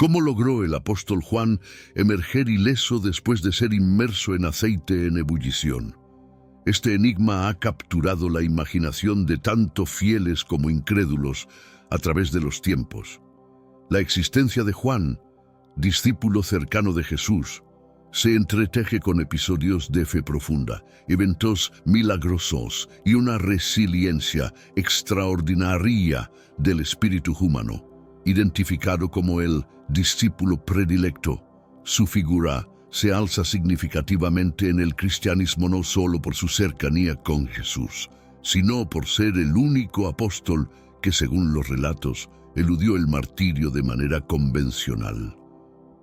¿Cómo logró el apóstol Juan emerger ileso después de ser inmerso en aceite en ebullición? Este enigma ha capturado la imaginación de tanto fieles como incrédulos a través de los tiempos. La existencia de Juan, discípulo cercano de Jesús, se entreteje con episodios de fe profunda, eventos milagrosos y una resiliencia extraordinaria del espíritu humano. Identificado como el discípulo predilecto, su figura se alza significativamente en el cristianismo no solo por su cercanía con Jesús, sino por ser el único apóstol que, según los relatos, eludió el martirio de manera convencional.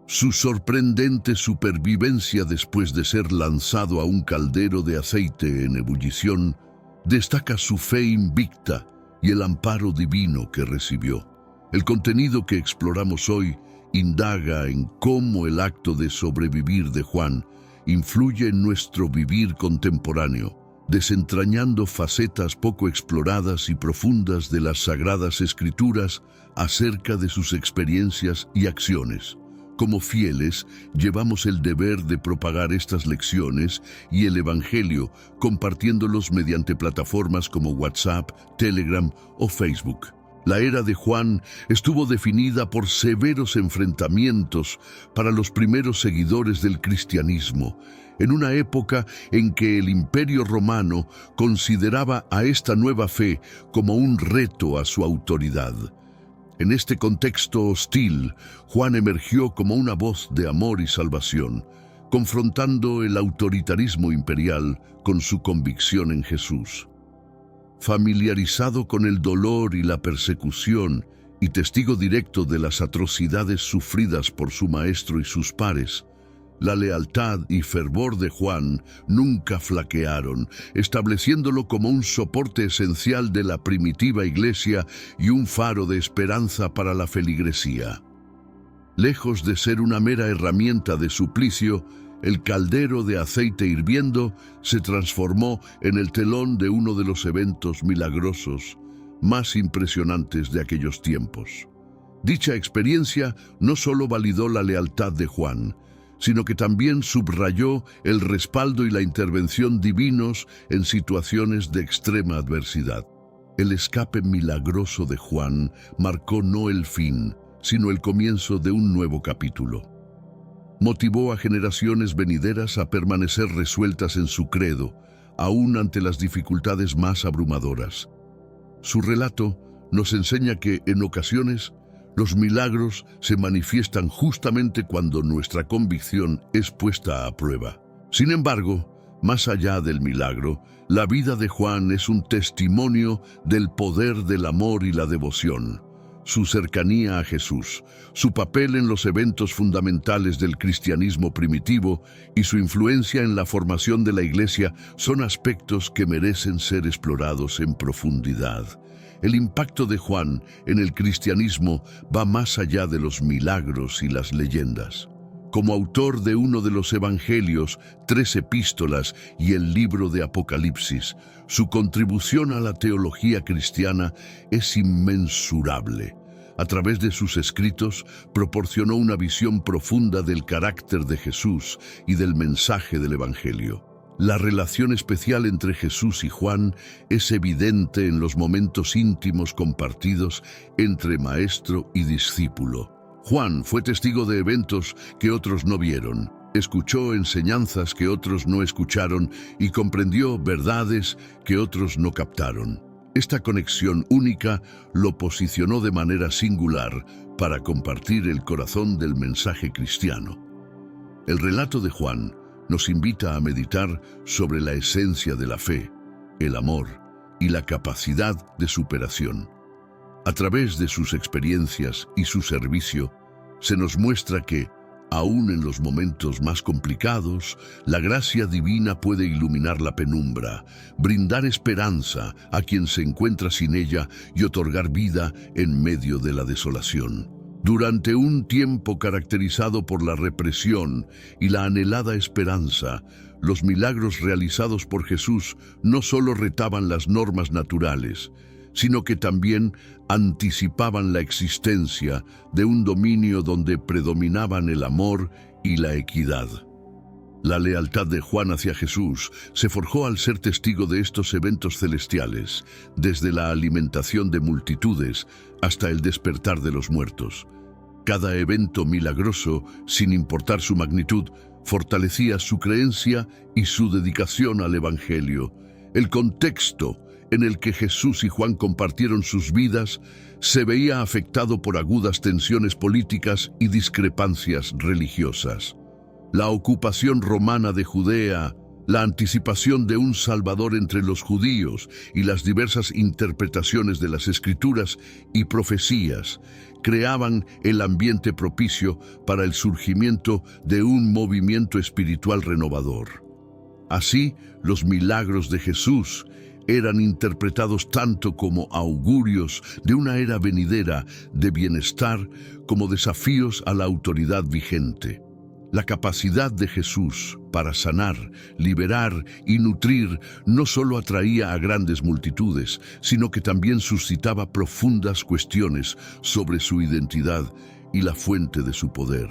Su sorprendente supervivencia después de ser lanzado a un caldero de aceite en ebullición destaca su fe invicta y el amparo divino que recibió. El contenido que exploramos hoy indaga en cómo el acto de sobrevivir de Juan influye en nuestro vivir contemporáneo, desentrañando facetas poco exploradas y profundas de las Sagradas Escrituras acerca de sus experiencias y acciones. Como fieles, llevamos el deber de propagar estas lecciones y el Evangelio, compartiéndolos mediante plataformas como WhatsApp, Telegram o Facebook. La era de Juan estuvo definida por severos enfrentamientos para los primeros seguidores del cristianismo, en una época en que el Imperio Romano consideraba a esta nueva fe como un reto a su autoridad. En este contexto hostil, Juan emergió como una voz de amor y salvación, confrontando el autoritarismo imperial con su convicción en Jesús. Familiarizado con el dolor y la persecución y testigo directo de las atrocidades sufridas por su maestro y sus pares, la lealtad y fervor de Juan nunca flaquearon, estableciéndolo como un soporte esencial de la primitiva iglesia y un faro de esperanza para la feligresía. Lejos de ser una mera herramienta de suplicio, el caldero de aceite hirviendo se transformó en el telón de uno de los eventos milagrosos más impresionantes de aquellos tiempos. Dicha experiencia no solo validó la lealtad de Juan, sino que también subrayó el respaldo y la intervención divinos en situaciones de extrema adversidad. El escape milagroso de Juan marcó no el fin, sino el comienzo de un nuevo capítulo. Motivó a generaciones venideras a permanecer resueltas en su credo, aún ante las dificultades más abrumadoras. Su relato nos enseña que, en ocasiones, los milagros se manifiestan justamente cuando nuestra convicción es puesta a prueba. Sin embargo, más allá del milagro, la vida de Juan es un testimonio del poder del amor y la devoción. Su cercanía a Jesús, su papel en los eventos fundamentales del cristianismo primitivo y su influencia en la formación de la Iglesia son aspectos que merecen ser explorados en profundidad. El impacto de Juan en el cristianismo va más allá de los milagros y las leyendas. Como autor de uno de los evangelios, 3 epístolas y el libro de Apocalipsis, su contribución a la teología cristiana es inmensurable. A través de sus escritos, proporcionó una visión profunda del carácter de Jesús y del mensaje del evangelio. La relación especial entre Jesús y Juan es evidente en los momentos íntimos compartidos entre maestro y discípulo. Juan fue testigo de eventos que otros no vieron, escuchó enseñanzas que otros no escucharon y comprendió verdades que otros no captaron. Esta conexión única lo posicionó de manera singular para compartir el corazón del mensaje cristiano. El relato de Juan nos invita a meditar sobre la esencia de la fe, el amor y la capacidad de superación. A través de sus experiencias y su servicio, se nos muestra que, aún en los momentos más complicados, la gracia divina puede iluminar la penumbra, brindar esperanza a quien se encuentra sin ella y otorgar vida en medio de la desolación. Durante un tiempo caracterizado por la represión y la anhelada esperanza, los milagros realizados por Jesús no solo retaban las normas naturales, sino que también anticipaban la existencia de un dominio donde predominaban el amor y la equidad. La lealtad de Juan hacia Jesús se forjó al ser testigo de estos eventos celestiales, desde la alimentación de multitudes hasta el despertar de los muertos. Cada evento milagroso, sin importar su magnitud, fortalecía su creencia y su dedicación al Evangelio. El contexto en el que Jesús y Juan compartieron sus vidas se veía afectado por agudas tensiones políticas y discrepancias religiosas. La ocupación romana de Judea, la anticipación de un Salvador entre los judíos y las diversas interpretaciones de las Escrituras y profecías creaban el ambiente propicio para el surgimiento de un movimiento espiritual renovador. Así, los milagros de Jesús eran interpretados tanto como augurios de una era venidera de bienestar como desafíos a la autoridad vigente. La capacidad de Jesús para sanar, liberar y nutrir no solo atraía a grandes multitudes, sino que también suscitaba profundas cuestiones sobre su identidad y la fuente de su poder.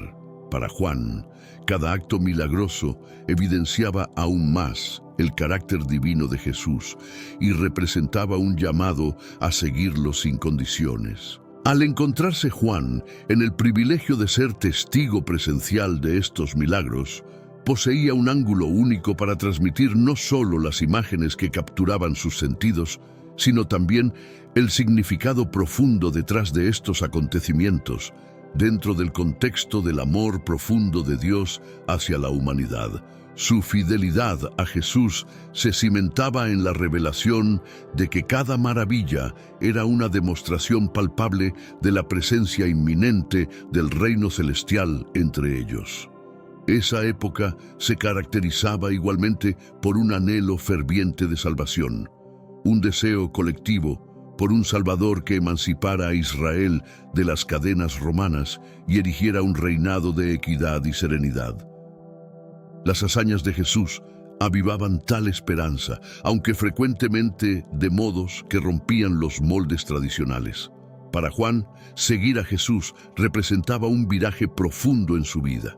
Para Juan, cada acto milagroso evidenciaba aún más el carácter divino de Jesús y representaba un llamado a seguirlo sin condiciones. Al encontrarse Juan en el privilegio de ser testigo presencial de estos milagros, poseía un ángulo único para transmitir no solo las imágenes que capturaban sus sentidos, sino también el significado profundo detrás de estos acontecimientos, dentro del contexto del amor profundo de Dios hacia la humanidad. Su fidelidad a Jesús se cimentaba en la revelación de que cada maravilla era una demostración palpable de la presencia inminente del reino celestial entre ellos. Esa época se caracterizaba igualmente por un anhelo ferviente de salvación, un deseo colectivo por un Salvador que emancipara a Israel de las cadenas romanas y erigiera un reinado de equidad y serenidad. Las hazañas de Jesús avivaban tal esperanza, aunque frecuentemente de modos que rompían los moldes tradicionales. Para Juan, seguir a Jesús representaba un viraje profundo en su vida.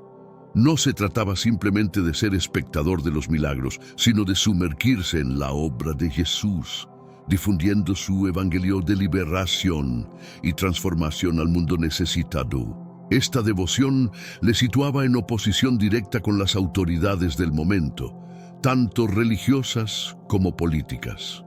No se trataba simplemente de ser espectador de los milagros, sino de sumergirse en la obra de Jesús, difundiendo su evangelio de liberación y transformación al mundo necesitado. Esta devoción le situaba en oposición directa con las autoridades del momento, tanto religiosas como políticas.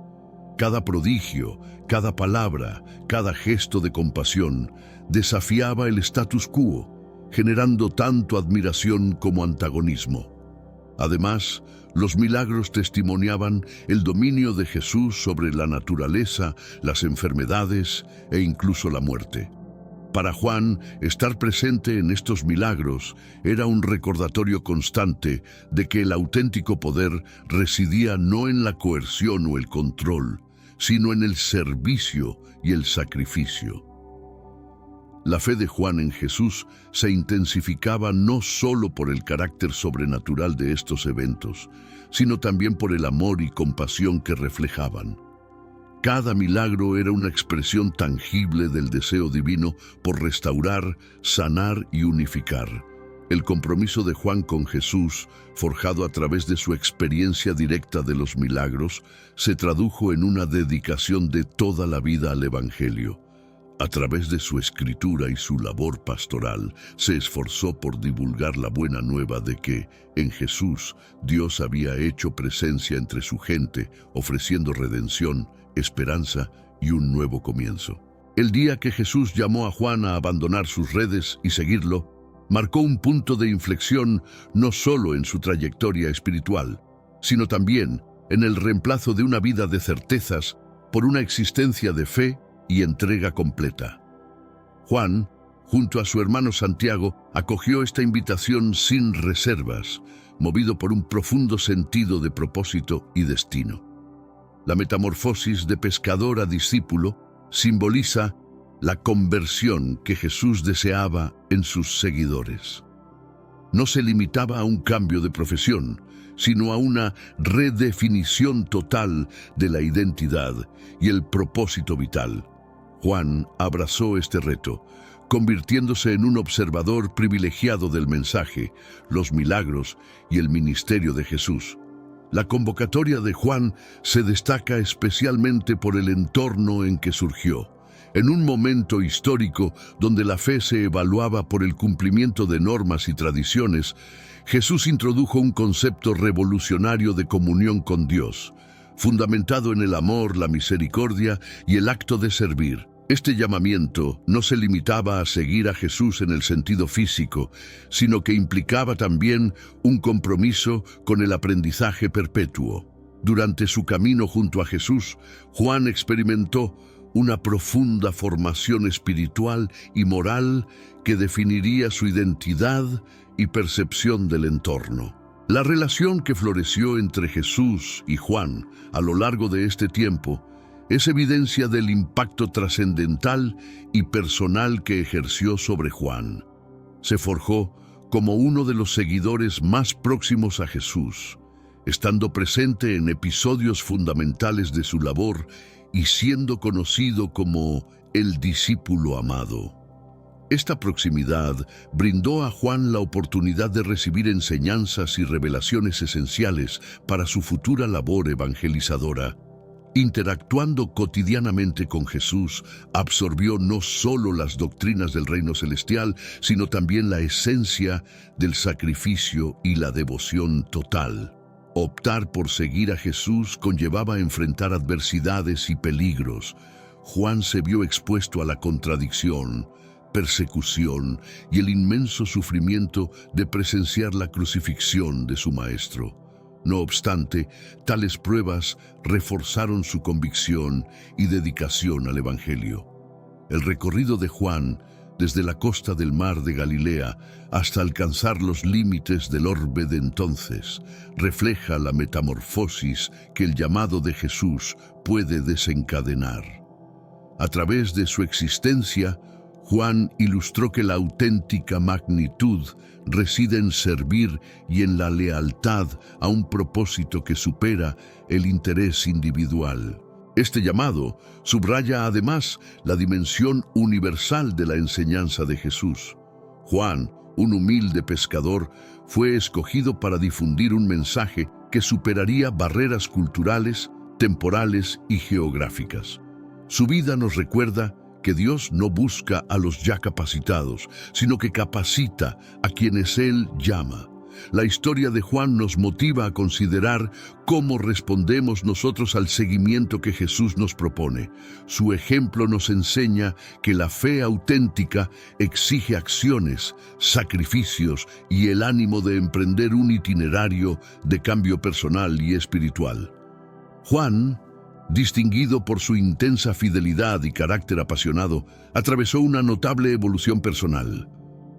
Cada prodigio, cada palabra, cada gesto de compasión desafiaba el status quo, generando tanto admiración como antagonismo. Además, los milagros testimoniaban el dominio de Jesús sobre la naturaleza, las enfermedades e incluso la muerte. Para Juan, estar presente en estos milagros era un recordatorio constante de que el auténtico poder residía no en la coerción o el control, sino en el servicio y el sacrificio. La fe de Juan en Jesús se intensificaba no solo por el carácter sobrenatural de estos eventos, sino también por el amor y compasión que reflejaban. Cada milagro era una expresión tangible del deseo divino por restaurar, sanar y unificar. El compromiso de Juan con Jesús, forjado a través de su experiencia directa de los milagros, se tradujo en una dedicación de toda la vida al Evangelio. A través de su escritura y su labor pastoral, se esforzó por divulgar la buena nueva de que, en Jesús, Dios había hecho presencia entre su gente, ofreciendo redención, esperanza y un nuevo comienzo. El día que Jesús llamó a Juan a abandonar sus redes y seguirlo, marcó un punto de inflexión no solo en su trayectoria espiritual, sino también en el reemplazo de una vida de certezas por una existencia de fe y entrega completa. Juan, junto a su hermano Santiago, acogió esta invitación sin reservas, movido por un profundo sentido de propósito y destino. La metamorfosis de pescador a discípulo simboliza la conversión que Jesús deseaba en sus seguidores. no se limitaba a un cambio de profesión, sino a una redefinición total de la identidad y el propósito vital. Juan abrazó este reto, convirtiéndose en un observador privilegiado del mensaje, los milagros y el ministerio de Jesús. La convocatoria de Juan se destaca especialmente por el entorno en que surgió. En un momento histórico donde la fe se evaluaba por el cumplimiento de normas y tradiciones, Jesús introdujo un concepto revolucionario de comunión con Dios, fundamentado en el amor, la misericordia y el acto de servir. Este llamamiento no se limitaba a seguir a Jesús en el sentido físico, sino que implicaba también un compromiso con el aprendizaje perpetuo. Durante su camino junto a Jesús, Juan experimentó una profunda formación espiritual y moral que definiría su identidad y percepción del entorno. La relación que floreció entre Jesús y Juan a lo largo de este tiempo es evidencia del impacto trascendental y personal que ejerció sobre Juan. Se forjó como uno de los seguidores más próximos a Jesús, estando presente en episodios fundamentales de su labor y siendo conocido como el discípulo amado. Esta proximidad brindó a Juan la oportunidad de recibir enseñanzas y revelaciones esenciales para su futura labor evangelizadora. Interactuando cotidianamente con Jesús, absorbió no solo las doctrinas del reino celestial, sino también la esencia del sacrificio y la devoción total. Optar por seguir a Jesús conllevaba enfrentar adversidades y peligros. Juan se vio expuesto a la contradicción, persecución y el inmenso sufrimiento de presenciar la crucifixión de su maestro. No obstante, tales pruebas reforzaron su convicción y dedicación al Evangelio. El recorrido de Juan, desde la costa del mar de Galilea hasta alcanzar los límites del orbe de entonces, refleja la metamorfosis que el llamado de Jesús puede desencadenar. A través de su existencia, Juan ilustró que la auténtica magnitud reside en servir y en la lealtad a un propósito que supera el interés individual. Este llamado subraya además la dimensión universal de la enseñanza de Jesús. Juan, un humilde pescador, fue escogido para difundir un mensaje que superaría barreras culturales, temporales y geográficas. Su vida nos recuerda que Dios no busca a los ya capacitados, sino que capacita a quienes Él llama. La historia de Juan nos motiva a considerar cómo respondemos nosotros al seguimiento que Jesús nos propone. Su ejemplo nos enseña que la fe auténtica exige acciones, sacrificios y el ánimo de emprender un itinerario de cambio personal y espiritual. Juan, distinguido por su intensa fidelidad y carácter apasionado, atravesó una notable evolución personal.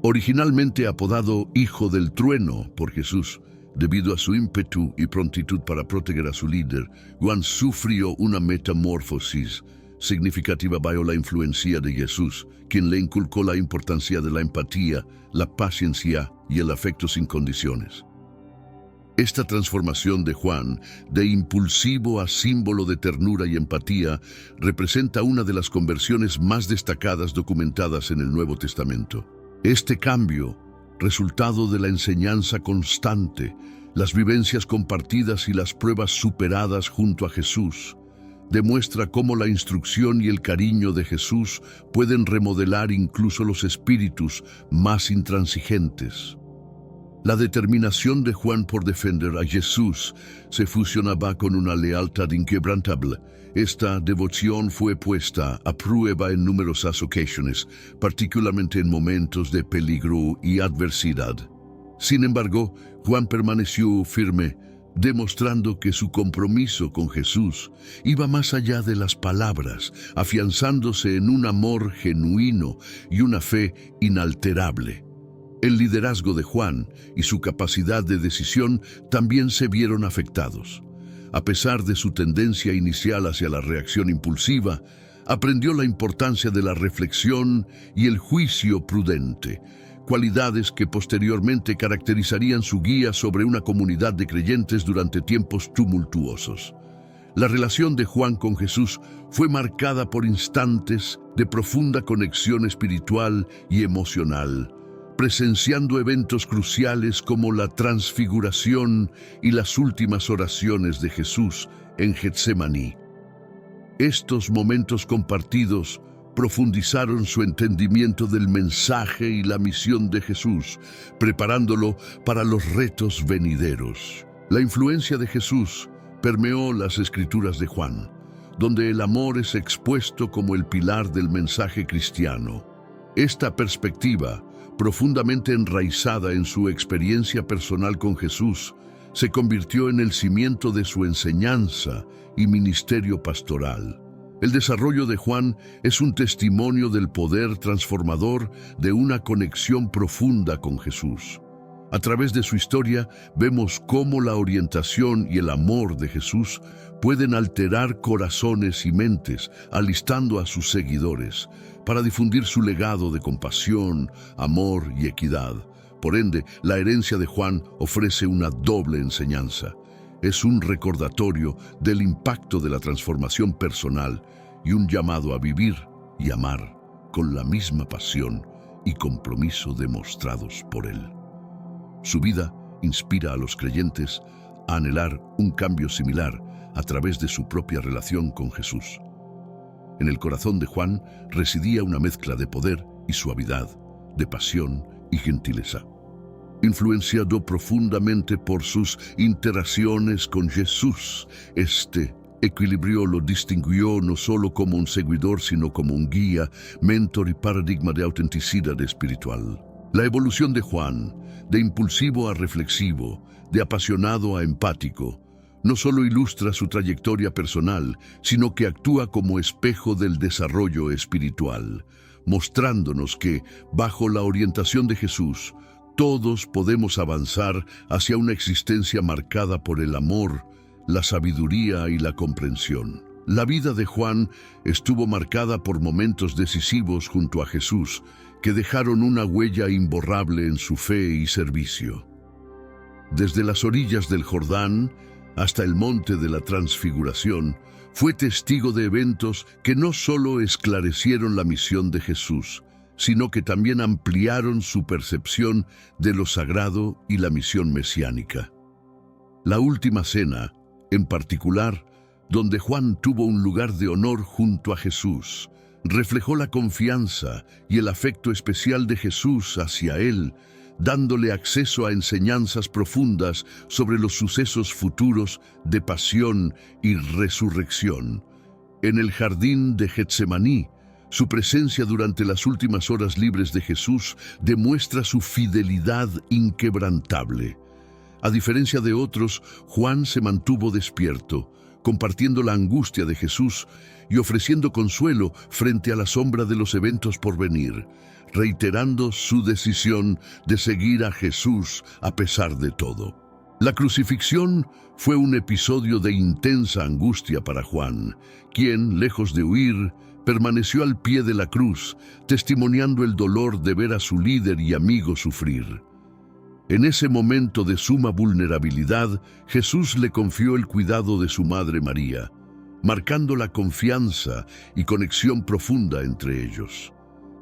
Originalmente apodado Hijo del Trueno por Jesús, debido a su ímpetu y prontitud para proteger a su líder, Juan sufrió una metamorfosis significativa bajo la influencia de Jesús, quien le inculcó la importancia de la empatía, la paciencia y el afecto sin condiciones. Esta transformación de Juan, de impulsivo a símbolo de ternura y empatía, representa una de las conversiones más destacadas documentadas en el Nuevo Testamento. Este cambio, resultado de la enseñanza constante, las vivencias compartidas y las pruebas superadas junto a Jesús, demuestra cómo la instrucción y el cariño de Jesús pueden remodelar incluso los espíritus más intransigentes. La determinación de Juan por defender a Jesús se fusionaba con una lealtad inquebrantable. Esta devoción fue puesta a prueba en numerosas ocasiones, particularmente en momentos de peligro y adversidad. Sin embargo, Juan permaneció firme, demostrando que su compromiso con Jesús iba más allá de las palabras, afianzándose en un amor genuino y una fe inalterable. El liderazgo de Juan y su capacidad de decisión también se vieron afectados. A pesar de su tendencia inicial hacia la reacción impulsiva, aprendió la importancia de la reflexión y el juicio prudente, cualidades que posteriormente caracterizarían su guía sobre una comunidad de creyentes durante tiempos tumultuosos. La relación de Juan con Jesús fue marcada por instantes de profunda conexión espiritual y emocional, presenciando eventos cruciales como la transfiguración y las últimas oraciones de Jesús en Getsemaní. Estos momentos compartidos profundizaron su entendimiento del mensaje y la misión de Jesús, preparándolo para los retos venideros. La influencia de Jesús permeó las escrituras de Juan, donde el amor es expuesto como el pilar del mensaje cristiano. Esta perspectiva, profundamente enraizada en su experiencia personal con Jesús, se convirtió en el cimiento de su enseñanza y ministerio pastoral. El desarrollo de Juan es un testimonio del poder transformador de una conexión profunda con Jesús. A través de su historia vemos cómo la orientación y el amor de Jesús pueden alterar corazones y mentes, alistando a sus seguidores para difundir su legado de compasión, amor y equidad. Por ende, la herencia de Juan ofrece una doble enseñanza. Es un recordatorio del impacto de la transformación personal y un llamado a vivir y amar con la misma pasión y compromiso demostrados por él. Su vida inspira a los creyentes a anhelar un cambio similar a través de su propia relación con Jesús. En el corazón de Juan residía una mezcla de poder y suavidad, de pasión y gentileza. Influenciado profundamente por sus interacciones con Jesús, este equilibrio lo distinguió no solo como un seguidor, sino como un guía, mentor y paradigma de autenticidad espiritual. La evolución de Juan, de impulsivo a reflexivo, de apasionado a empático, no solo ilustra su trayectoria personal, sino que actúa como espejo del desarrollo espiritual, mostrándonos que, bajo la orientación de Jesús, todos podemos avanzar hacia una existencia marcada por el amor, la sabiduría y la comprensión. La vida de Juan estuvo marcada por momentos decisivos junto a Jesús, que dejaron una huella imborrable en su fe y servicio. Desde las orillas del Jordán hasta el monte de la Transfiguración, fue testigo de eventos que no solo esclarecieron la misión de Jesús, sino que también ampliaron su percepción de lo sagrado y la misión mesiánica. La última cena, en particular, donde Juan tuvo un lugar de honor junto a Jesús, reflejó la confianza y el afecto especial de Jesús hacia él, dándole acceso a enseñanzas profundas sobre los sucesos futuros de pasión y resurrección. En el jardín de Getsemaní, su presencia durante las últimas horas libres de Jesús demuestra su fidelidad inquebrantable. A diferencia de otros, Juan se mantuvo despierto, compartiendo la angustia de Jesús y ofreciendo consuelo frente a la sombra de los eventos por venir, reiterando su decisión de seguir a Jesús a pesar de todo. La crucifixión fue un episodio de intensa angustia para Juan, quien, lejos de huir, permaneció al pie de la cruz, testimoniando el dolor de ver a su líder y amigo sufrir. En ese momento de suma vulnerabilidad, Jesús le confió el cuidado de su madre María, marcando la confianza y conexión profunda entre ellos.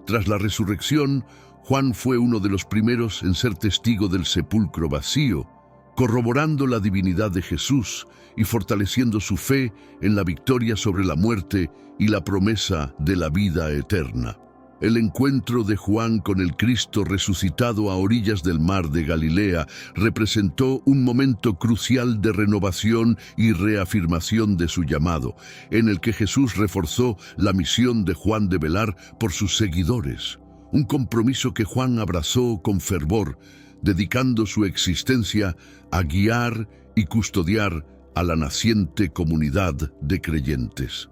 Tras la resurrección, Juan fue uno de los primeros en ser testigo del sepulcro vacío, corroborando la divinidad de Jesús y fortaleciendo su fe en la victoria sobre la muerte y la promesa de la vida eterna. El encuentro de Juan con el Cristo resucitado a orillas del mar de Galilea representó un momento crucial de renovación y reafirmación de su llamado, en el que Jesús reforzó la misión de Juan de velar por sus seguidores, un compromiso que Juan abrazó con fervor, dedicando su existencia a guiar y custodiar a la naciente comunidad de creyentes.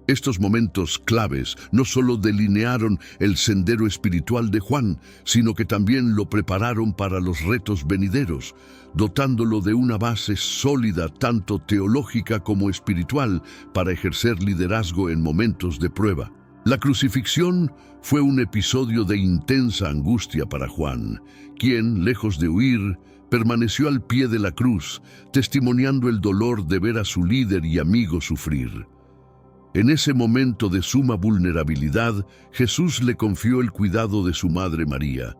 Estos momentos claves no solo delinearon el sendero espiritual de Juan, sino que también lo prepararon para los retos venideros, dotándolo de una base sólida tanto teológica como espiritual para ejercer liderazgo en momentos de prueba. La crucifixión fue un episodio de intensa angustia para Juan, quien, lejos de huir, permaneció al pie de la cruz, testimoniando el dolor de ver a su líder y amigo sufrir. En ese momento de suma vulnerabilidad, Jesús le confió el cuidado de su madre María,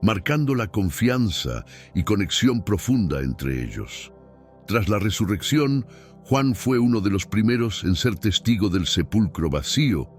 marcando la confianza y conexión profunda entre ellos. Tras la resurrección, Juan fue uno de los primeros en ser testigo del sepulcro vacío,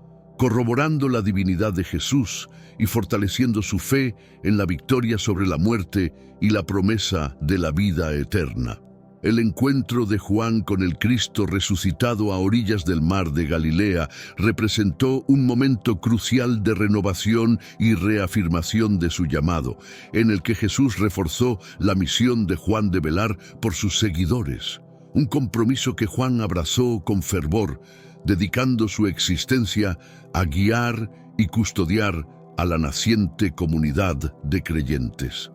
corroborando la divinidad de Jesús y fortaleciendo su fe en la victoria sobre la muerte y la promesa de la vida eterna. El encuentro de Juan con el Cristo resucitado a orillas del mar de Galilea representó un momento crucial de renovación y reafirmación de su llamado, en el que Jesús reforzó la misión de Juan de velar por sus seguidores, un compromiso que Juan abrazó con fervor, dedicando su existencia a guiar y custodiar a la naciente comunidad de creyentes.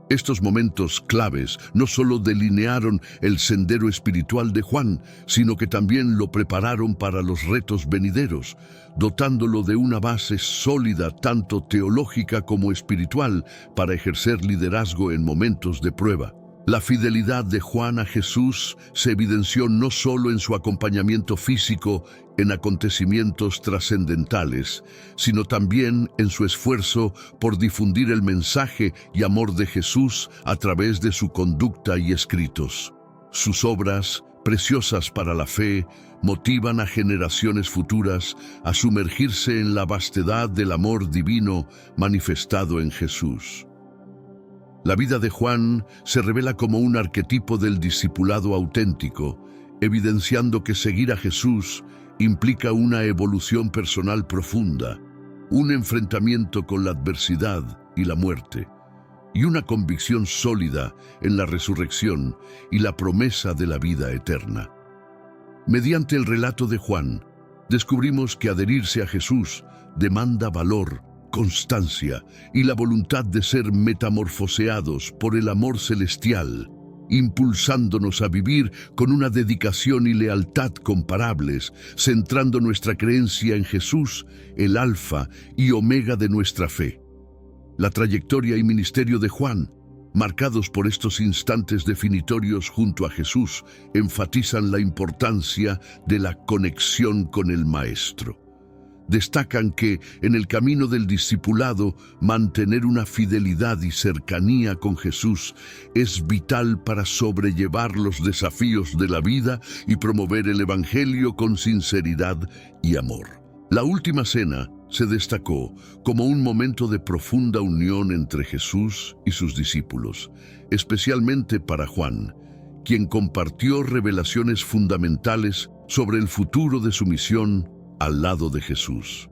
Estos momentos claves no solo delinearon el sendero espiritual de Juan, sino que también lo prepararon para los retos venideros, dotándolo de una base sólida tanto teológica como espiritual para ejercer liderazgo en momentos de prueba. La fidelidad de Juan a Jesús se evidenció no solo en su acompañamiento físico en acontecimientos trascendentales, sino también en su esfuerzo por difundir el mensaje y amor de Jesús a través de su conducta y escritos. Sus obras, preciosas para la fe, motivan a generaciones futuras a sumergirse en la vastedad del amor divino manifestado en Jesús. La vida de Juan se revela como un arquetipo del discipulado auténtico, evidenciando que seguir a Jesús implica una evolución personal profunda, un enfrentamiento con la adversidad y la muerte, y una convicción sólida en la resurrección y la promesa de la vida eterna. Mediante el relato de Juan, descubrimos que adherirse a Jesús demanda valor, constancia y la voluntad de ser metamorfoseados por el amor celestial, impulsándonos a vivir con una dedicación y lealtad comparables, centrando nuestra creencia en Jesús, el alfa y omega de nuestra fe. La trayectoria y ministerio de Juan, marcados por estos instantes definitorios junto a Jesús, enfatizan la importancia de la conexión con el Maestro. Destacan que, en el camino del discipulado, mantener una fidelidad y cercanía con Jesús es vital para sobrellevar los desafíos de la vida y promover el Evangelio con sinceridad y amor. La última cena se destacó como un momento de profunda unión entre Jesús y sus discípulos, especialmente para Juan, quien compartió revelaciones fundamentales sobre el futuro de su misión al lado de Jesús.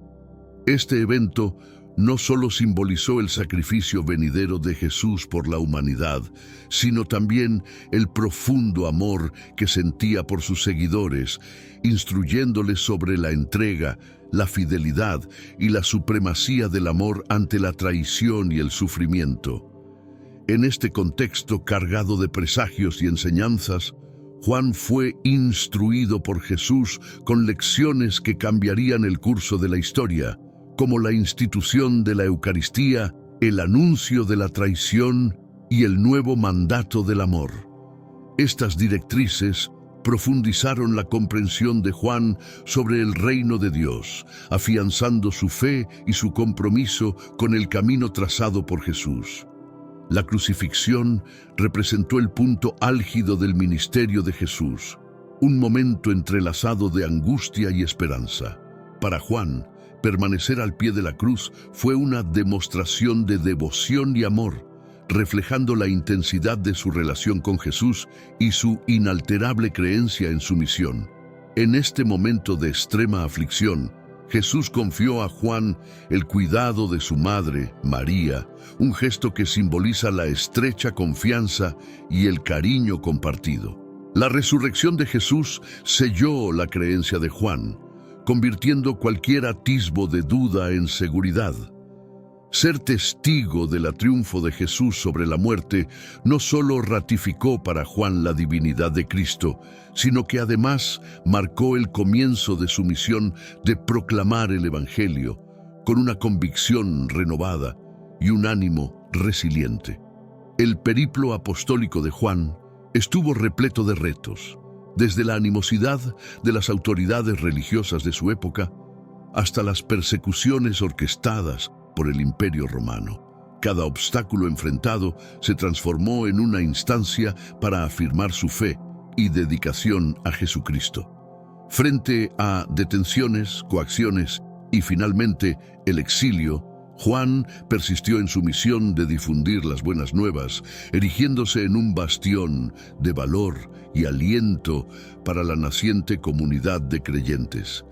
Este evento no solo simbolizó el sacrificio venidero de Jesús por la humanidad, sino también el profundo amor que sentía por sus seguidores, instruyéndoles sobre la entrega, la fidelidad y la supremacía del amor ante la traición y el sufrimiento. En este contexto cargado de presagios y enseñanzas, Juan fue instruido por Jesús con lecciones que cambiarían el curso de la historia, como la institución de la Eucaristía, el anuncio de la traición y el nuevo mandato del amor. Estas directrices profundizaron la comprensión de Juan sobre el reino de Dios, afianzando su fe y su compromiso con el camino trazado por Jesús. La crucifixión representó el punto álgido del ministerio de Jesús, un momento entrelazado de angustia y esperanza. Para Juan, permanecer al pie de la cruz fue una demostración de devoción y amor, reflejando la intensidad de su relación con Jesús y su inalterable creencia en su misión. En este momento de extrema aflicción, Jesús confió a Juan el cuidado de su madre, María, un gesto que simboliza la estrecha confianza y el cariño compartido. La resurrección de Jesús selló la creencia de Juan, convirtiendo cualquier atisbo de duda en seguridad. Ser testigo del triunfo de Jesús sobre la muerte no solo ratificó para Juan la divinidad de Cristo, sino que además marcó el comienzo de su misión de proclamar el Evangelio con una convicción renovada y un ánimo resiliente. El periplo apostólico de Juan estuvo repleto de retos, desde la animosidad de las autoridades religiosas de su época hasta las persecuciones orquestadas por el Imperio Romano. Cada obstáculo enfrentado se transformó en una instancia para afirmar su fe y dedicación a Jesucristo. Frente a detenciones, coacciones y finalmente el exilio, Juan persistió en su misión de difundir las buenas nuevas, erigiéndose en un bastión de valor y aliento para la naciente comunidad de creyentes.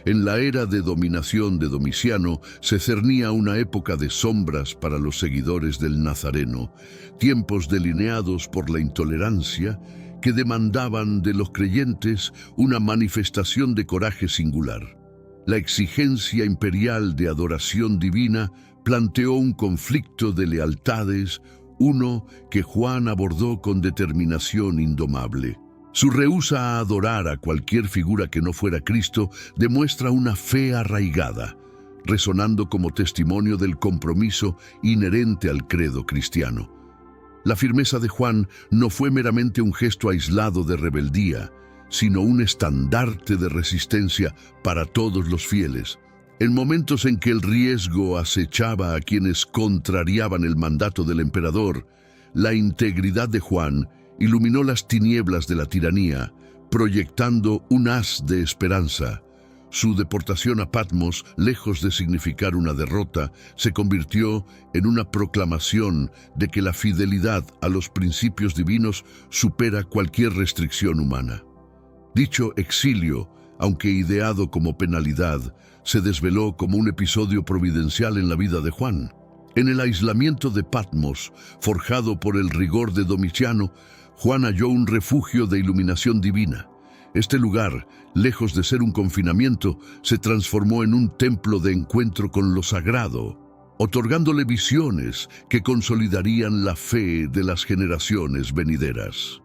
En la era de dominación de Domiciano se cernía una época de sombras para los seguidores del Nazareno, tiempos delineados por la intolerancia que demandaban de los creyentes una manifestación de coraje singular. La exigencia imperial de adoración divina planteó un conflicto de lealtades, uno que Juan abordó con determinación indomable. Su rehúsa a adorar a cualquier figura que no fuera Cristo demuestra una fe arraigada, resonando como testimonio del compromiso inherente al credo cristiano. La firmeza de Juan no fue meramente un gesto aislado de rebeldía, sino un estandarte de resistencia para todos los fieles. En momentos en que el riesgo acechaba a quienes contrariaban el mandato del emperador, la integridad de Juan iluminó las tinieblas de la tiranía, proyectando un haz de esperanza. Su deportación a Patmos, lejos de significar una derrota, se convirtió en una proclamación de que la fidelidad a los principios divinos supera cualquier restricción humana. Dicho exilio, aunque ideado como penalidad, se desveló como un episodio providencial en la vida de Juan. En el aislamiento de Patmos, forjado por el rigor de Domiciano, Juan halló un refugio de iluminación divina. Este lugar, lejos de ser un confinamiento, se transformó en un templo de encuentro con lo sagrado, otorgándole visiones que consolidarían la fe de las generaciones venideras.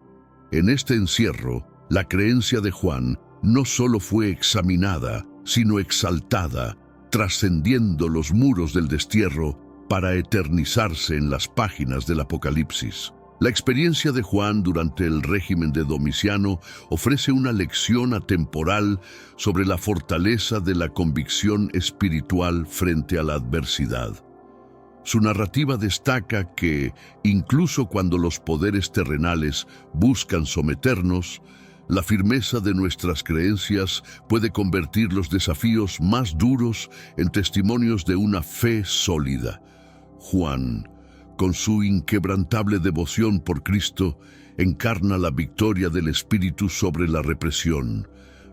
En este encierro, la creencia de Juan no solo fue examinada, sino exaltada, trascendiendo los muros del destierro para eternizarse en las páginas del Apocalipsis. La experiencia de Juan durante el régimen de Domiciano ofrece una lección atemporal sobre la fortaleza de la convicción espiritual frente a la adversidad. Su narrativa destaca que, incluso cuando los poderes terrenales buscan someternos, la firmeza de nuestras creencias puede convertir los desafíos más duros en testimonios de una fe sólida. Juan, con su inquebrantable devoción por Cristo, encarna la victoria del Espíritu sobre la represión,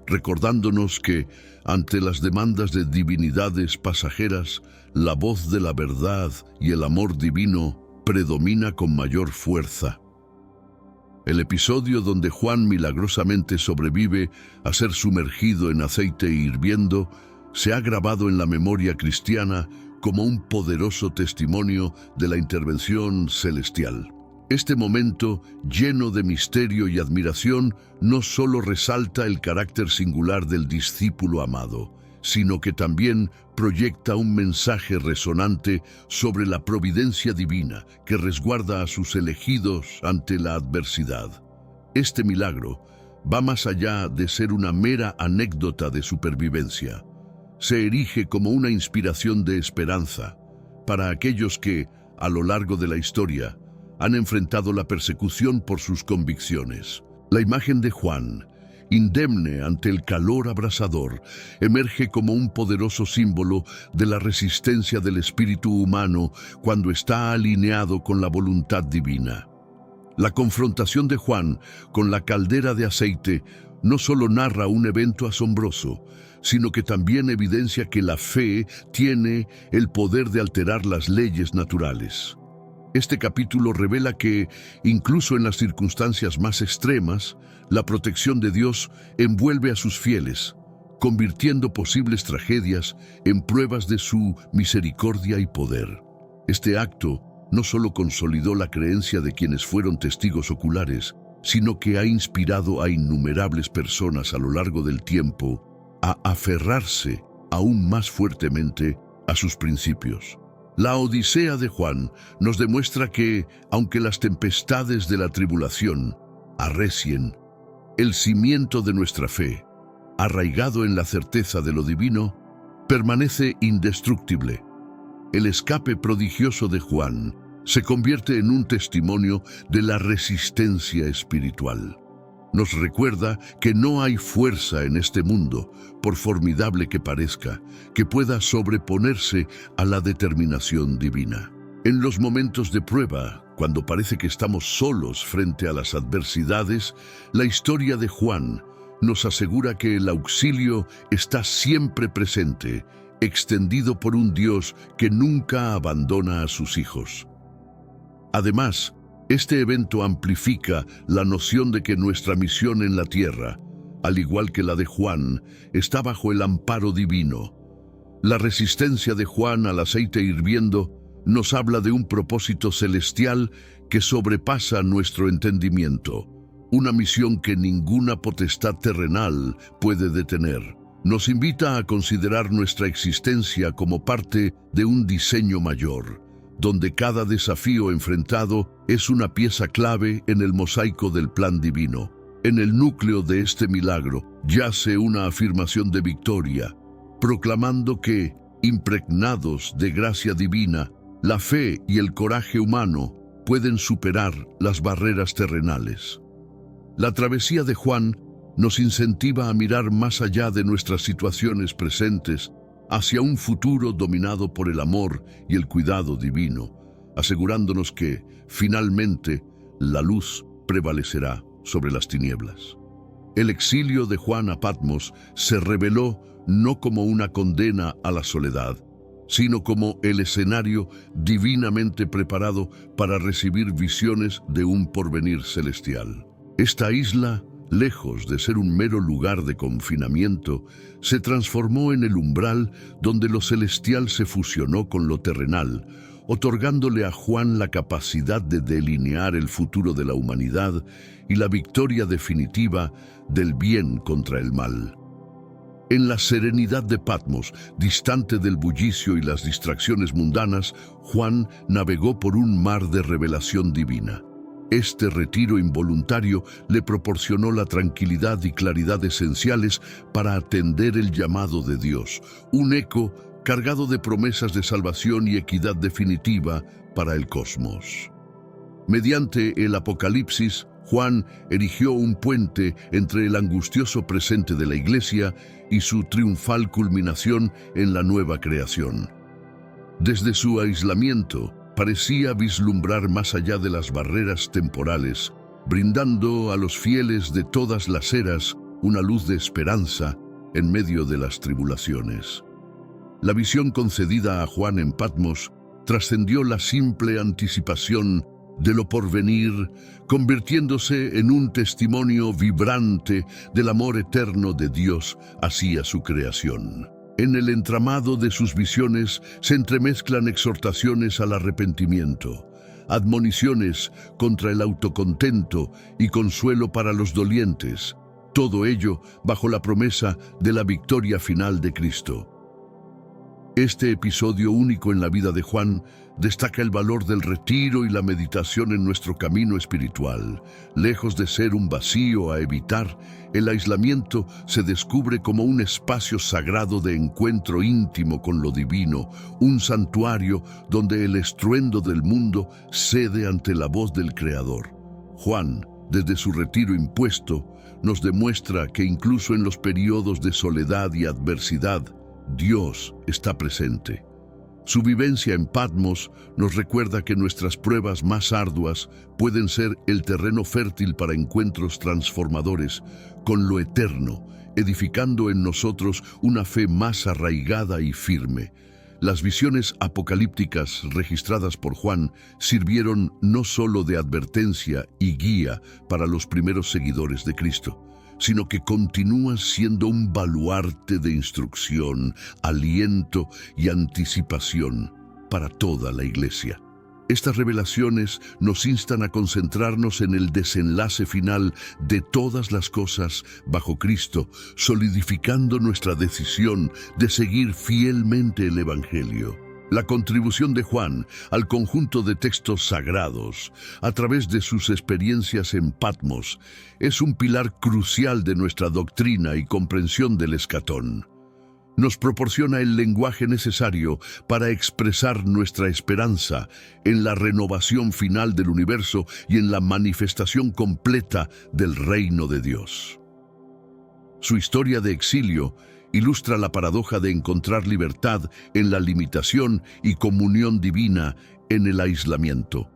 recordándonos que, ante las demandas de divinidades pasajeras, la voz de la verdad y el amor divino predomina con mayor fuerza. El episodio donde Juan milagrosamente sobrevive a ser sumergido en aceite hirviendo se ha grabado en la memoria cristiana como un poderoso testimonio de la intervención celestial. Este momento, lleno de misterio y admiración, no solo resalta el carácter singular del discípulo amado, sino que también proyecta un mensaje resonante sobre la providencia divina que resguarda a sus elegidos ante la adversidad. Este milagro va más allá de ser una mera anécdota de supervivencia. Se erige como una inspiración de esperanza para aquellos que, a lo largo de la historia, han enfrentado la persecución por sus convicciones. La imagen de Juan, indemne ante el calor abrasador, emerge como un poderoso símbolo de la resistencia del espíritu humano cuando está alineado con la voluntad divina. La confrontación de Juan con la caldera de aceite no solo narra un evento asombroso, sino que también evidencia que la fe tiene el poder de alterar las leyes naturales. Este capítulo revela que, incluso en las circunstancias más extremas, la protección de Dios envuelve a sus fieles, convirtiendo posibles tragedias en pruebas de su misericordia y poder. Este acto no solo consolidó la creencia de quienes fueron testigos oculares, sino que ha inspirado a innumerables personas a lo largo del tiempo a aferrarse aún más fuertemente a sus principios. La Odisea de Juan nos demuestra que, aunque las tempestades de la tribulación arrecien, el cimiento de nuestra fe, arraigado en la certeza de lo divino, permanece indestructible. El escape prodigioso de Juan se convierte en un testimonio de la resistencia espiritual. Nos recuerda que no hay fuerza en este mundo, por formidable que parezca, que pueda sobreponerse a la determinación divina. En los momentos de prueba, cuando parece que estamos solos frente a las adversidades, la historia de Juan nos asegura que el auxilio está siempre presente, extendido por un Dios que nunca abandona a sus hijos. Además, este evento amplifica la noción de que nuestra misión en la tierra, al igual que la de Juan, está bajo el amparo divino. La resistencia de Juan al aceite hirviendo nos habla de un propósito celestial que sobrepasa nuestro entendimiento, una misión que ninguna potestad terrenal puede detener. Nos invita a considerar nuestra existencia como parte de un diseño mayor, donde cada desafío enfrentado es una pieza clave en el mosaico del plan divino. En el núcleo de este milagro yace una afirmación de victoria, proclamando que, impregnados de gracia divina, la fe y el coraje humano pueden superar las barreras terrenales. La travesía de Juan nos incentiva a mirar más allá de nuestras situaciones presentes hacia un futuro dominado por el amor y el cuidado divino, asegurándonos que, finalmente, la luz prevalecerá sobre las tinieblas. El exilio de Juan a Patmos se reveló no como una condena a la soledad, sino como el escenario divinamente preparado para recibir visiones de un porvenir celestial. Esta isla, lejos de ser un mero lugar de confinamiento, se transformó en el umbral donde lo celestial se fusionó con lo terrenal, otorgándole a Juan la capacidad de delinear el futuro de la humanidad y la victoria definitiva del bien contra el mal. En la serenidad de Patmos, distante del bullicio y las distracciones mundanas, Juan navegó por un mar de revelación divina. Este retiro involuntario le proporcionó la tranquilidad y claridad esenciales para atender el llamado de Dios, un eco cargado de promesas de salvación y equidad definitiva para el cosmos. Mediante el Apocalipsis, Juan erigió un puente entre el angustioso presente de la Iglesia y su triunfal culminación en la nueva creación. Desde su aislamiento, parecía vislumbrar más allá de las barreras temporales, brindando a los fieles de todas las eras una luz de esperanza en medio de las tribulaciones. La visión concedida a Juan en Patmos trascendió la simple anticipación de lo porvenir, convirtiéndose en un testimonio vibrante del amor eterno de Dios hacia su creación. En el entramado de sus visiones se entremezclan exhortaciones al arrepentimiento, admoniciones contra el autocontento y consuelo para los dolientes, todo ello bajo la promesa de la victoria final de Cristo. Este episodio único en la vida de Juan destaca el valor del retiro y la meditación en nuestro camino espiritual. Lejos de ser un vacío a evitar, el aislamiento se descubre como un espacio sagrado de encuentro íntimo con lo divino, un santuario donde el estruendo del mundo cede ante la voz del Creador. Juan, desde su retiro impuesto, nos demuestra que incluso en los periodos de soledad y adversidad, Dios está presente. Su vivencia en Patmos nos recuerda que nuestras pruebas más arduas pueden ser el terreno fértil para encuentros transformadores con lo eterno, edificando en nosotros una fe más arraigada y firme. Las visiones apocalípticas registradas por Juan sirvieron no solo de advertencia y guía para los primeros seguidores de Cristo, sino que continúan siendo un baluarte de instrucción, aliento y anticipación para toda la Iglesia. Estas revelaciones nos instan a concentrarnos en el desenlace final de todas las cosas bajo Cristo, solidificando nuestra decisión de seguir fielmente el Evangelio. La contribución de Juan al conjunto de textos sagrados, a través de sus experiencias en Patmos, es un pilar crucial de nuestra doctrina y comprensión del escatón. Nos proporciona el lenguaje necesario para expresar nuestra esperanza en la renovación final del universo y en la manifestación completa del reino de Dios. Su historia de exilio ilustra la paradoja de encontrar libertad en la limitación y comunión divina en el aislamiento.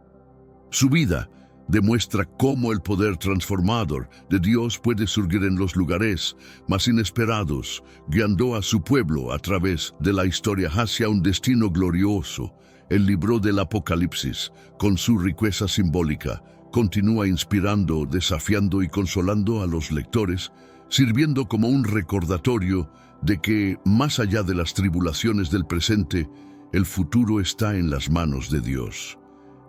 Su vida demuestra cómo el poder transformador de Dios puede surgir en los lugares más inesperados, guiando a su pueblo a través de la historia hacia un destino glorioso. El libro del Apocalipsis, con su riqueza simbólica, continúa inspirando, desafiando y consolando a los lectores, sirviendo como un recordatorio de que, más allá de las tribulaciones del presente, el futuro está en las manos de Dios.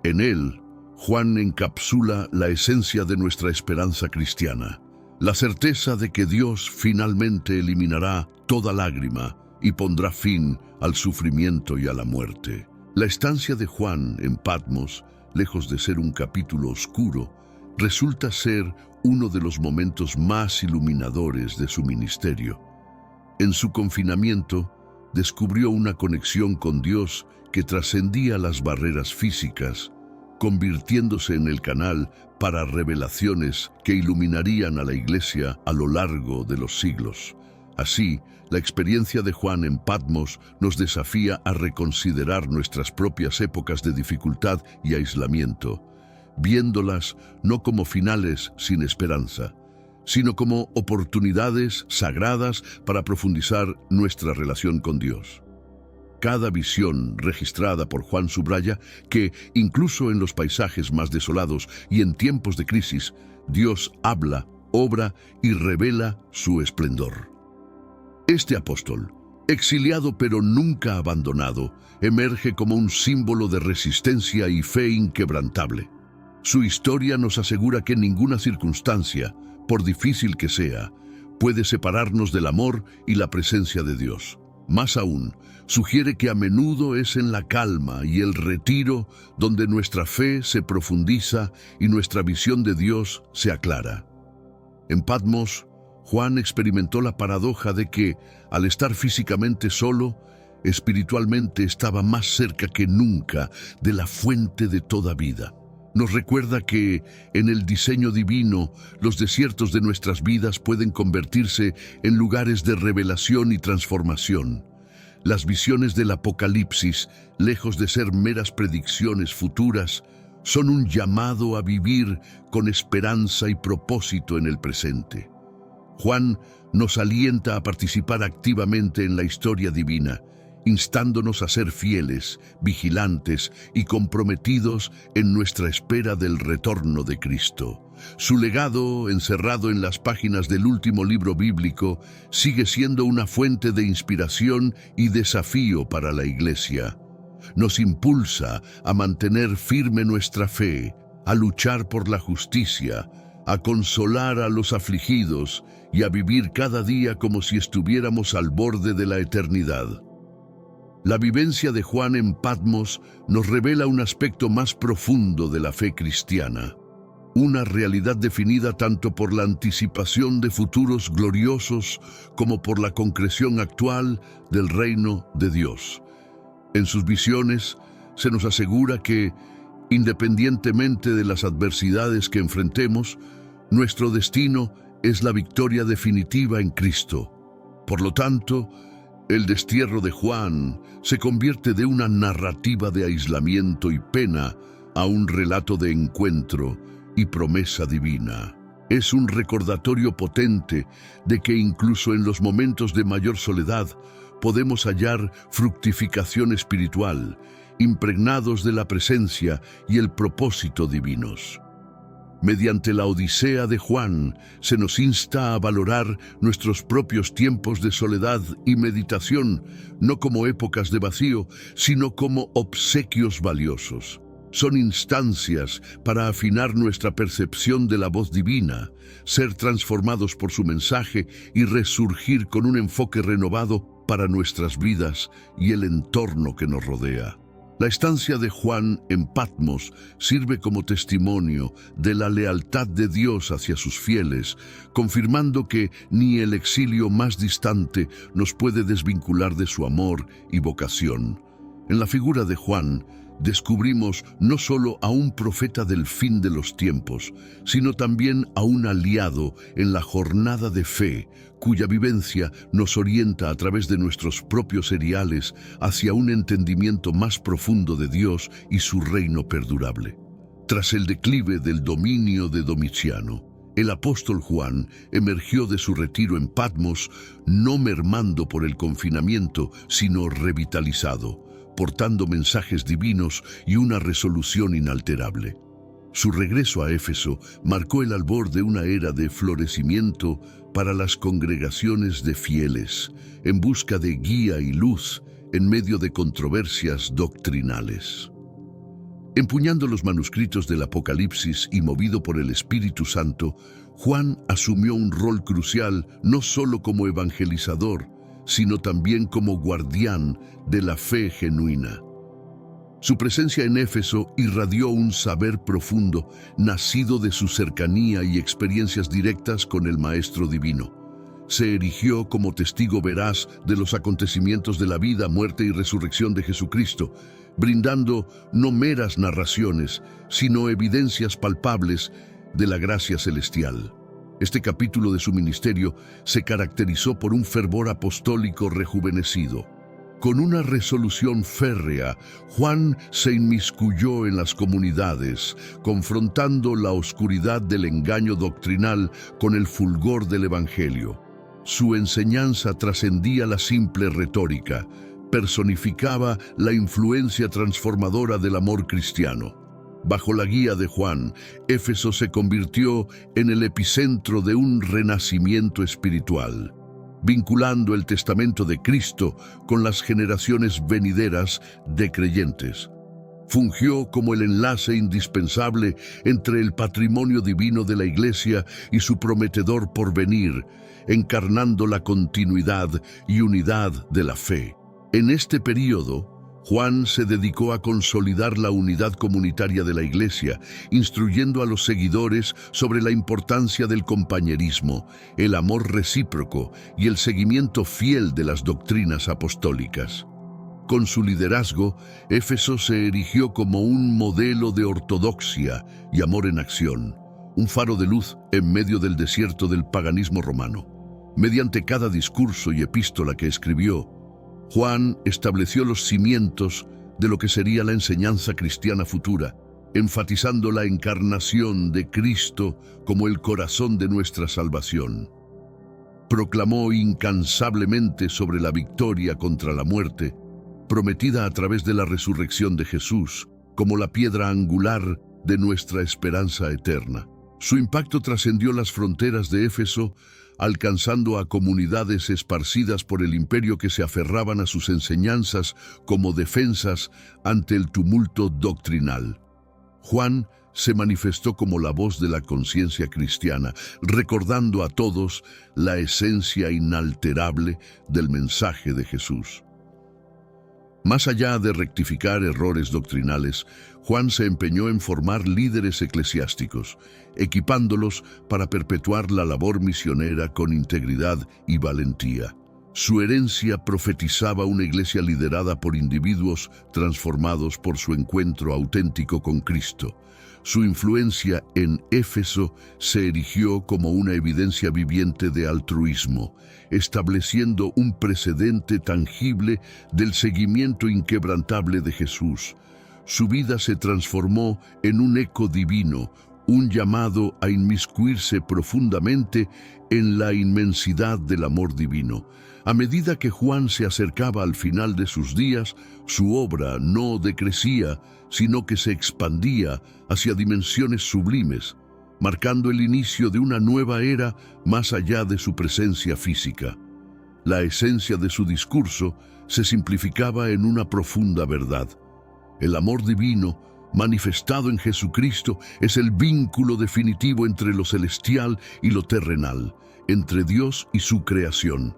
En él, Juan encapsula la esencia de nuestra esperanza cristiana, la certeza de que Dios finalmente eliminará toda lágrima y pondrá fin al sufrimiento y a la muerte. La estancia de Juan en Patmos, lejos de ser un capítulo oscuro, resulta ser uno de los momentos más iluminadores de su ministerio. En su confinamiento, descubrió una conexión con Dios que trascendía las barreras físicas, convirtiéndose en el canal para revelaciones que iluminarían a la Iglesia a lo largo de los siglos. Así, la experiencia de Juan en Patmos nos desafía a reconsiderar nuestras propias épocas de dificultad y aislamiento, viéndolas no como finales sin esperanza, sino como oportunidades sagradas para profundizar nuestra relación con Dios. Cada visión registrada por Juan subraya que, incluso en los paisajes más desolados y en tiempos de crisis, Dios habla, obra y revela su esplendor. Este apóstol, exiliado pero nunca abandonado, emerge como un símbolo de resistencia y fe inquebrantable. Su historia nos asegura que ninguna circunstancia, por difícil que sea, puede separarnos del amor y la presencia de Dios. Más aún, sugiere que a menudo es en la calma y el retiro donde nuestra fe se profundiza y nuestra visión de Dios se aclara. En Patmos, Juan experimentó la paradoja de que, al estar físicamente solo, espiritualmente estaba más cerca que nunca de la fuente de toda vida. Nos recuerda que, en el diseño divino, los desiertos de nuestras vidas pueden convertirse en lugares de revelación y transformación. Las visiones del Apocalipsis, lejos de ser meras predicciones futuras, son un llamado a vivir con esperanza y propósito en el presente. Juan nos alienta a participar activamente en la historia divina, instándonos a ser fieles, vigilantes y comprometidos en nuestra espera del retorno de Cristo. Su legado, encerrado en las páginas del último libro bíblico, sigue siendo una fuente de inspiración y desafío para la Iglesia. Nos impulsa a mantener firme nuestra fe, a luchar por la justicia, a consolar a los afligidos y a vivir cada día como si estuviéramos al borde de la eternidad. La vivencia de Juan en Patmos nos revela un aspecto más profundo de la fe cristiana, una realidad definida tanto por la anticipación de futuros gloriosos como por la concreción actual del reino de Dios. En sus visiones se nos asegura que, independientemente de las adversidades que enfrentemos, nuestro destino es la victoria definitiva en Cristo. Por lo tanto, el destierro de Juan se convierte de una narrativa de aislamiento y pena a un relato de encuentro y promesa divina. Es un recordatorio potente de que incluso en los momentos de mayor soledad podemos hallar fructificación espiritual, impregnados de la presencia y el propósito divinos. Mediante la Odisea de Juan, se nos insta a valorar nuestros propios tiempos de soledad y meditación, no como épocas de vacío, sino como obsequios valiosos. Son instancias para afinar nuestra percepción de la voz divina, ser transformados por su mensaje y resurgir con un enfoque renovado para nuestras vidas y el entorno que nos rodea. La estancia de Juan en Patmos sirve como testimonio de la lealtad de Dios hacia sus fieles, confirmando que ni el exilio más distante nos puede desvincular de su amor y vocación. En la figura de Juan, descubrimos no solo a un profeta del fin de los tiempos, sino también a un aliado en la jornada de fe, cuya vivencia nos orienta a través de nuestros propios seriales hacia un entendimiento más profundo de Dios y su reino perdurable. Tras el declive del dominio de Domiciano, el apóstol Juan emergió de su retiro en Patmos, no mermando por el confinamiento, sino revitalizado, portando mensajes divinos y una resolución inalterable. Su regreso a Éfeso marcó el albor de una era de florecimiento para las congregaciones de fieles, en busca de guía y luz en medio de controversias doctrinales. Empuñando los manuscritos del Apocalipsis y movido por el Espíritu Santo, Juan asumió un rol crucial no solo como evangelizador, sino también como guardián de la fe genuina. Su presencia en Éfeso irradió un saber profundo, nacido de su cercanía y experiencias directas con el Maestro Divino. Se erigió como testigo veraz de los acontecimientos de la vida, muerte y resurrección de Jesucristo, brindando no meras narraciones, sino evidencias palpables de la gracia celestial. Este capítulo de su ministerio se caracterizó por un fervor apostólico rejuvenecido. Con una resolución férrea, Juan se inmiscuyó en las comunidades, confrontando la oscuridad del engaño doctrinal con el fulgor del Evangelio. Su enseñanza trascendía la simple retórica, personificaba la influencia transformadora del amor cristiano. Bajo la guía de Juan, Éfeso se convirtió en el epicentro de un renacimiento espiritual, vinculando el testamento de Cristo con las generaciones venideras de creyentes. Fungió como el enlace indispensable entre el patrimonio divino de la Iglesia y su prometedor porvenir, encarnando la continuidad y unidad de la fe. En este período, Juan se dedicó a consolidar la unidad comunitaria de la Iglesia, instruyendo a los seguidores sobre la importancia del compañerismo, el amor recíproco y el seguimiento fiel de las doctrinas apostólicas. Con su liderazgo, Éfeso se erigió como un modelo de ortodoxia y amor en acción, un faro de luz en medio del desierto del paganismo romano. Mediante cada discurso y epístola que escribió, Juan estableció los cimientos de lo que sería la enseñanza cristiana futura, enfatizando la encarnación de Cristo como el corazón de nuestra salvación. Proclamó incansablemente sobre la victoria contra la muerte, prometida a través de la resurrección de Jesús, como la piedra angular de nuestra esperanza eterna. Su impacto trascendió las fronteras de Éfeso, alcanzando a comunidades esparcidas por el imperio que se aferraban a sus enseñanzas como defensas ante el tumulto doctrinal. Juan se manifestó como la voz de la conciencia cristiana, recordando a todos la esencia inalterable del mensaje de Jesús. Más allá de rectificar errores doctrinales, Juan se empeñó en formar líderes eclesiásticos, equipándolos para perpetuar la labor misionera con integridad y valentía. Su herencia profetizaba una iglesia liderada por individuos transformados por su encuentro auténtico con Cristo. Su influencia en Éfeso se erigió como una evidencia viviente de altruismo, estableciendo un precedente tangible del seguimiento inquebrantable de Jesús. Su vida se transformó en un eco divino, un llamado a inmiscuirse profundamente en la inmensidad del amor divino. A medida que Juan se acercaba al final de sus días, su obra no decrecía, sino que se expandía hacia dimensiones sublimes, marcando el inicio de una nueva era más allá de su presencia física. La esencia de su discurso se simplificaba en una profunda verdad. El amor divino, manifestado en Jesucristo, es el vínculo definitivo entre lo celestial y lo terrenal, entre Dios y su creación.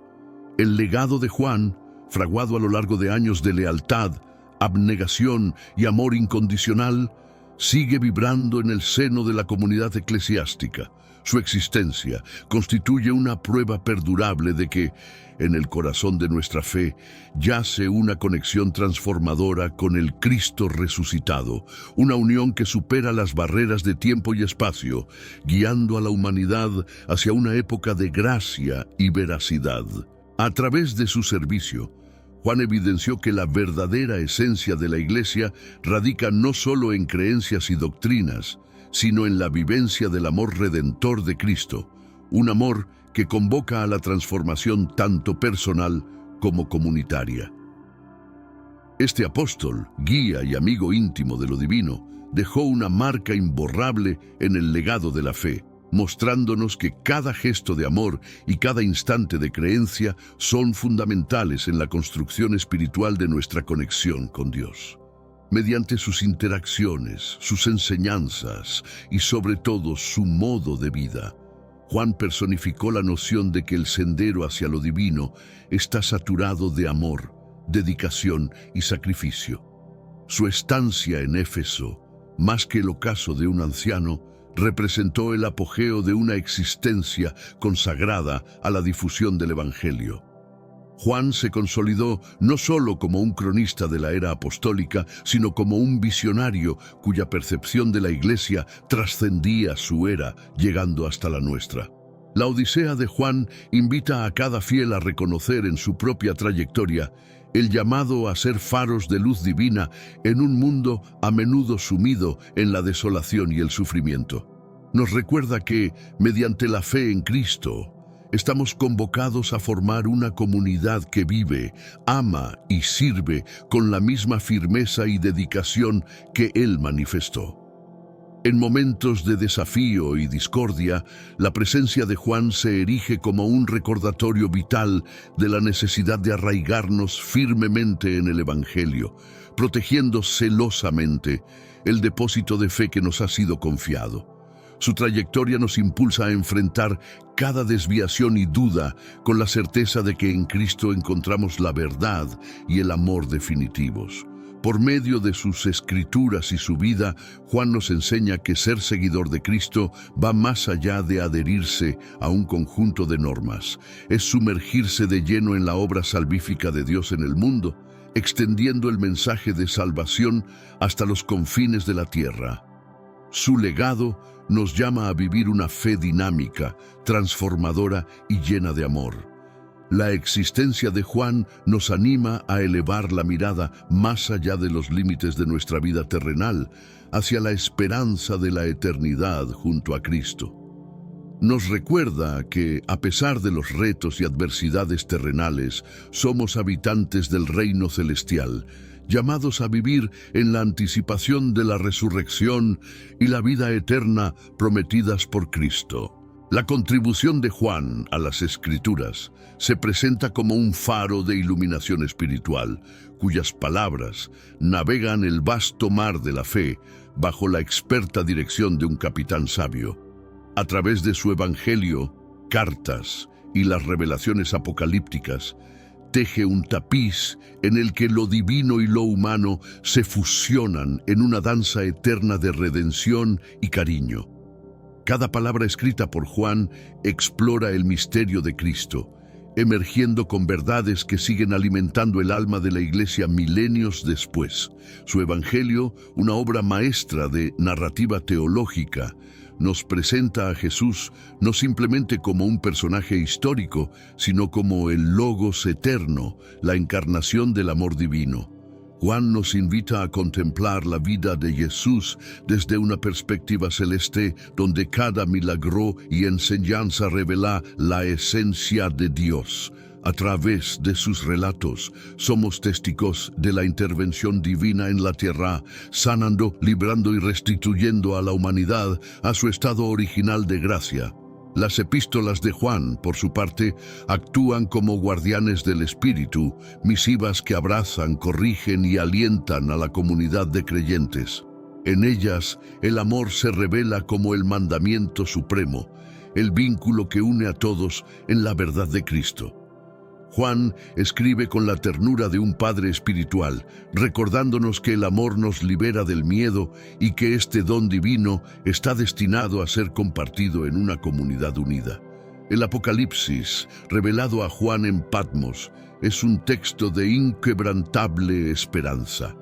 El legado de Juan, fraguado a lo largo de años de lealtad, abnegación y amor incondicional, sigue vibrando en el seno de la comunidad eclesiástica. Su existencia constituye una prueba perdurable de que, en el corazón de nuestra fe, yace una conexión transformadora con el Cristo resucitado, una unión que supera las barreras de tiempo y espacio, guiando a la humanidad hacia una época de gracia y veracidad. A través de su servicio, Juan evidenció que la verdadera esencia de la Iglesia radica no solo en creencias y doctrinas, sino en la vivencia del amor redentor de Cristo, un amor que convoca a la transformación tanto personal como comunitaria. Este apóstol, guía y amigo íntimo de lo divino, dejó una marca imborrable en el legado de la fe, mostrándonos que cada gesto de amor y cada instante de creencia son fundamentales en la construcción espiritual de nuestra conexión con Dios. Mediante sus interacciones, sus enseñanzas y sobre todo su modo de vida, Juan personificó la noción de que el sendero hacia lo divino está saturado de amor, dedicación y sacrificio. Su estancia en Éfeso, más que el ocaso de un anciano, representó el apogeo de una existencia consagrada a la difusión del Evangelio. Juan se consolidó no solo como un cronista de la era apostólica, sino como un visionario cuya percepción de la Iglesia trascendía su era, llegando hasta la nuestra. La Odisea de Juan invita a cada fiel a reconocer en su propia trayectoria el llamado a ser faros de luz divina en un mundo a menudo sumido en la desolación y el sufrimiento. Nos recuerda que, mediante la fe en Cristo, estamos convocados a formar una comunidad que vive, ama y sirve con la misma firmeza y dedicación que Él manifestó. En momentos de desafío y discordia, la presencia de Juan se erige como un recordatorio vital de la necesidad de arraigarnos firmemente en el Evangelio, protegiendo celosamente el depósito de fe que nos ha sido confiado. Su trayectoria nos impulsa a enfrentar cada desviación y duda con la certeza de que en Cristo encontramos la verdad y el amor definitivos. Por medio de sus escrituras y su vida, Juan nos enseña que ser seguidor de Cristo va más allá de adherirse a un conjunto de normas. Es sumergirse de lleno en la obra salvífica de Dios en el mundo, extendiendo el mensaje de salvación hasta los confines de la tierra. Su legado nos llama a vivir una fe dinámica, transformadora y llena de amor. La existencia de Juan nos anima a elevar la mirada más allá de los límites de nuestra vida terrenal, hacia la esperanza de la eternidad junto a Cristo. Nos recuerda que, a pesar de los retos y adversidades terrenales, somos habitantes del reino celestial, llamados a vivir en la anticipación de la resurrección y la vida eterna prometidas por Cristo. La contribución de Juan a las Escrituras se presenta como un faro de iluminación espiritual, cuyas palabras navegan el vasto mar de la fe bajo la experta dirección de un capitán sabio. A través de su evangelio, cartas y las revelaciones apocalípticas, teje un tapiz en el que lo divino y lo humano se fusionan en una danza eterna de redención y cariño. Cada palabra escrita por Juan explora el misterio de Cristo, emergiendo con verdades que siguen alimentando el alma de la Iglesia milenios después. Su evangelio, una obra maestra de narrativa teológica, nos presenta a Jesús no simplemente como un personaje histórico, sino como el Logos eterno, la encarnación del amor divino. Juan nos invita a contemplar la vida de Jesús desde una perspectiva celeste, donde cada milagro y enseñanza revela la esencia de Dios. A través de sus relatos, somos testigos de la intervención divina en la tierra, sanando, librando y restituyendo a la humanidad a su estado original de gracia. Las epístolas de Juan, por su parte, actúan como guardianes del Espíritu, misivas que abrazan, corrigen y alientan a la comunidad de creyentes. En ellas, el amor se revela como el mandamiento supremo, el vínculo que une a todos en la verdad de Cristo. Juan escribe con la ternura de un padre espiritual, recordándonos que el amor nos libera del miedo y que este don divino está destinado a ser compartido en una comunidad unida. El Apocalipsis, revelado a Juan en Patmos, es un texto de inquebrantable esperanza.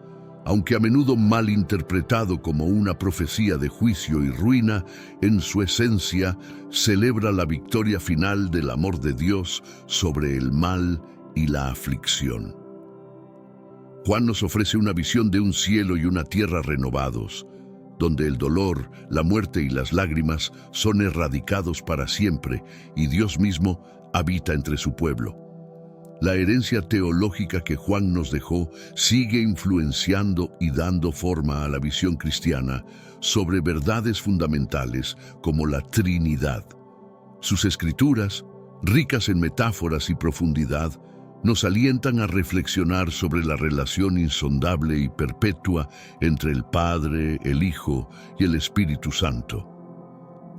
Aunque a menudo mal interpretado como una profecía de juicio y ruina, en su esencia celebra la victoria final del amor de Dios sobre el mal y la aflicción. Juan nos ofrece una visión de un cielo y una tierra renovados, donde el dolor, la muerte y las lágrimas son erradicados para siempre y Dios mismo habita entre su pueblo. La herencia teológica que Juan nos dejó sigue influenciando y dando forma a la visión cristiana sobre verdades fundamentales como la Trinidad. Sus escrituras, ricas en metáforas y profundidad, nos alientan a reflexionar sobre la relación insondable y perpetua entre el Padre, el Hijo y el Espíritu Santo.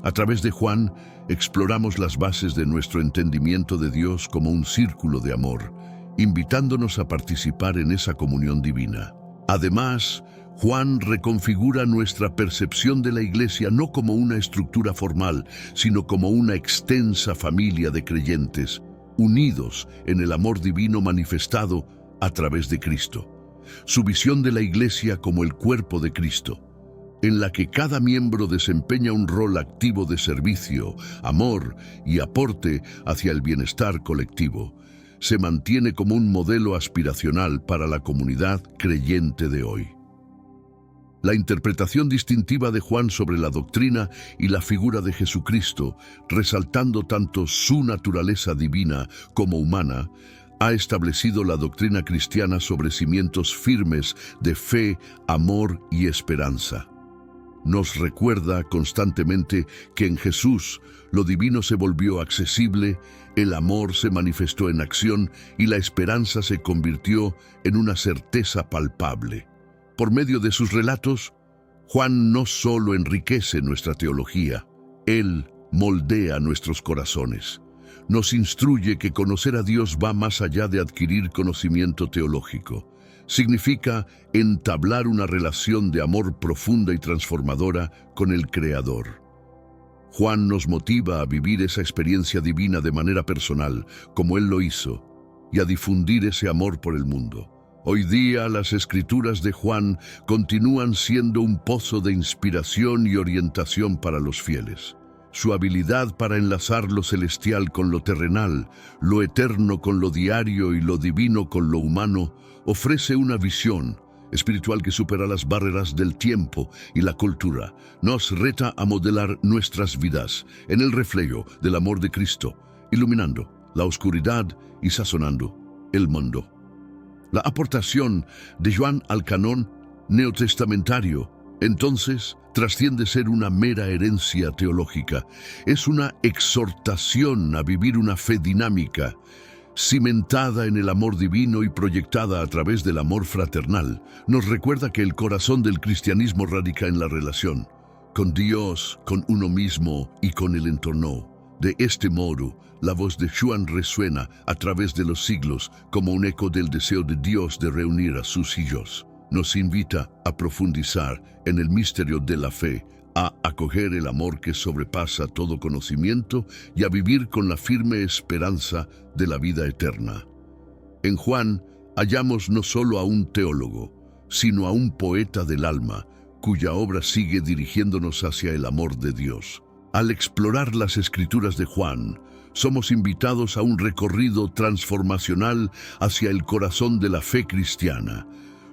A través de Juan, exploramos las bases de nuestro entendimiento de Dios como un círculo de amor, invitándonos a participar en esa comunión divina. Además, Juan reconfigura nuestra percepción de la Iglesia no como una estructura formal, sino como una extensa familia de creyentes, unidos en el amor divino manifestado a través de Cristo. Su visión de la Iglesia como el cuerpo de Cristo, en la que cada miembro desempeña un rol activo de servicio, amor y aporte hacia el bienestar colectivo, se mantiene como un modelo aspiracional para la comunidad creyente de hoy. La interpretación distintiva de Juan sobre la doctrina y la figura de Jesucristo, resaltando tanto su naturaleza divina como humana, ha establecido la doctrina cristiana sobre cimientos firmes de fe, amor y esperanza. Nos recuerda constantemente que en Jesús lo divino se volvió accesible, el amor se manifestó en acción y la esperanza se convirtió en una certeza palpable. Por medio de sus relatos, Juan no solo enriquece nuestra teología, él moldea nuestros corazones. Nos instruye que conocer a Dios va más allá de adquirir conocimiento teológico. Significa entablar una relación de amor profunda y transformadora con el Creador. Juan nos motiva a vivir esa experiencia divina de manera personal, como Él lo hizo, y a difundir ese amor por el mundo. Hoy día las escrituras de Juan continúan siendo un pozo de inspiración y orientación para los fieles. Su habilidad para enlazar lo celestial con lo terrenal, lo eterno con lo diario y lo divino con lo humano, ofrece una visión espiritual que supera las barreras del tiempo y la cultura. Nos reta a modelar nuestras vidas en el reflejo del amor de Cristo, iluminando la oscuridad y sazonando el mundo. La aportación de Juan al canon neotestamentario, entonces, trasciende ser una mera herencia teológica. Es una exhortación a vivir una fe dinámica, cimentada en el amor divino y proyectada a través del amor fraternal. Nos recuerda que el corazón del cristianismo radica en la relación con Dios, con uno mismo y con el entorno. De este modo, la voz de Juan resuena a través de los siglos como un eco del deseo de Dios de reunir a sus hijos. Nos invita a profundizar en el misterio de la fe, a acoger el amor que sobrepasa todo conocimiento y a vivir con la firme esperanza de la vida eterna. En Juan hallamos no solo a un teólogo, sino a un poeta del alma, cuya obra sigue dirigiéndonos hacia el amor de Dios. Al explorar las escrituras de Juan, somos invitados a un recorrido transformacional hacia el corazón de la fe cristiana,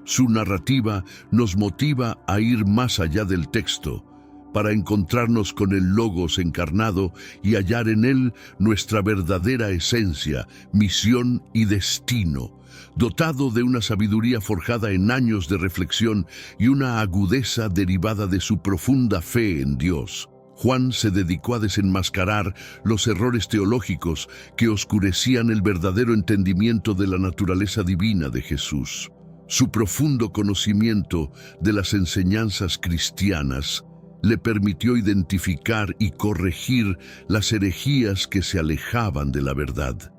Su narrativa nos motiva a ir más allá del texto, para encontrarnos con el Logos encarnado y hallar en él nuestra verdadera esencia, misión y destino, dotado de una sabiduría forjada en años de reflexión y una agudeza derivada de su profunda fe en Dios. Juan se dedicó a desenmascarar los errores teológicos que oscurecían el verdadero entendimiento de la naturaleza divina de Jesús. Su profundo conocimiento de las enseñanzas cristianas le permitió identificar y corregir las herejías que se alejaban de la verdad.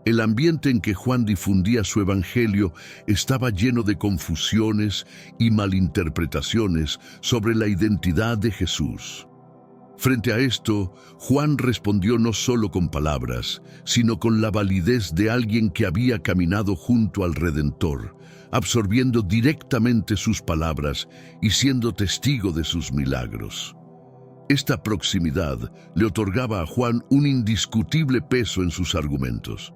El ambiente en que Juan difundía su evangelio estaba lleno de confusiones y malinterpretaciones sobre la identidad de Jesús. Frente a esto, Juan respondió no solo con palabras, sino con la validez de alguien que había caminado junto al Redentor, absorbiendo directamente sus palabras y siendo testigo de sus milagros. Esta proximidad le otorgaba a Juan un indiscutible peso en sus argumentos.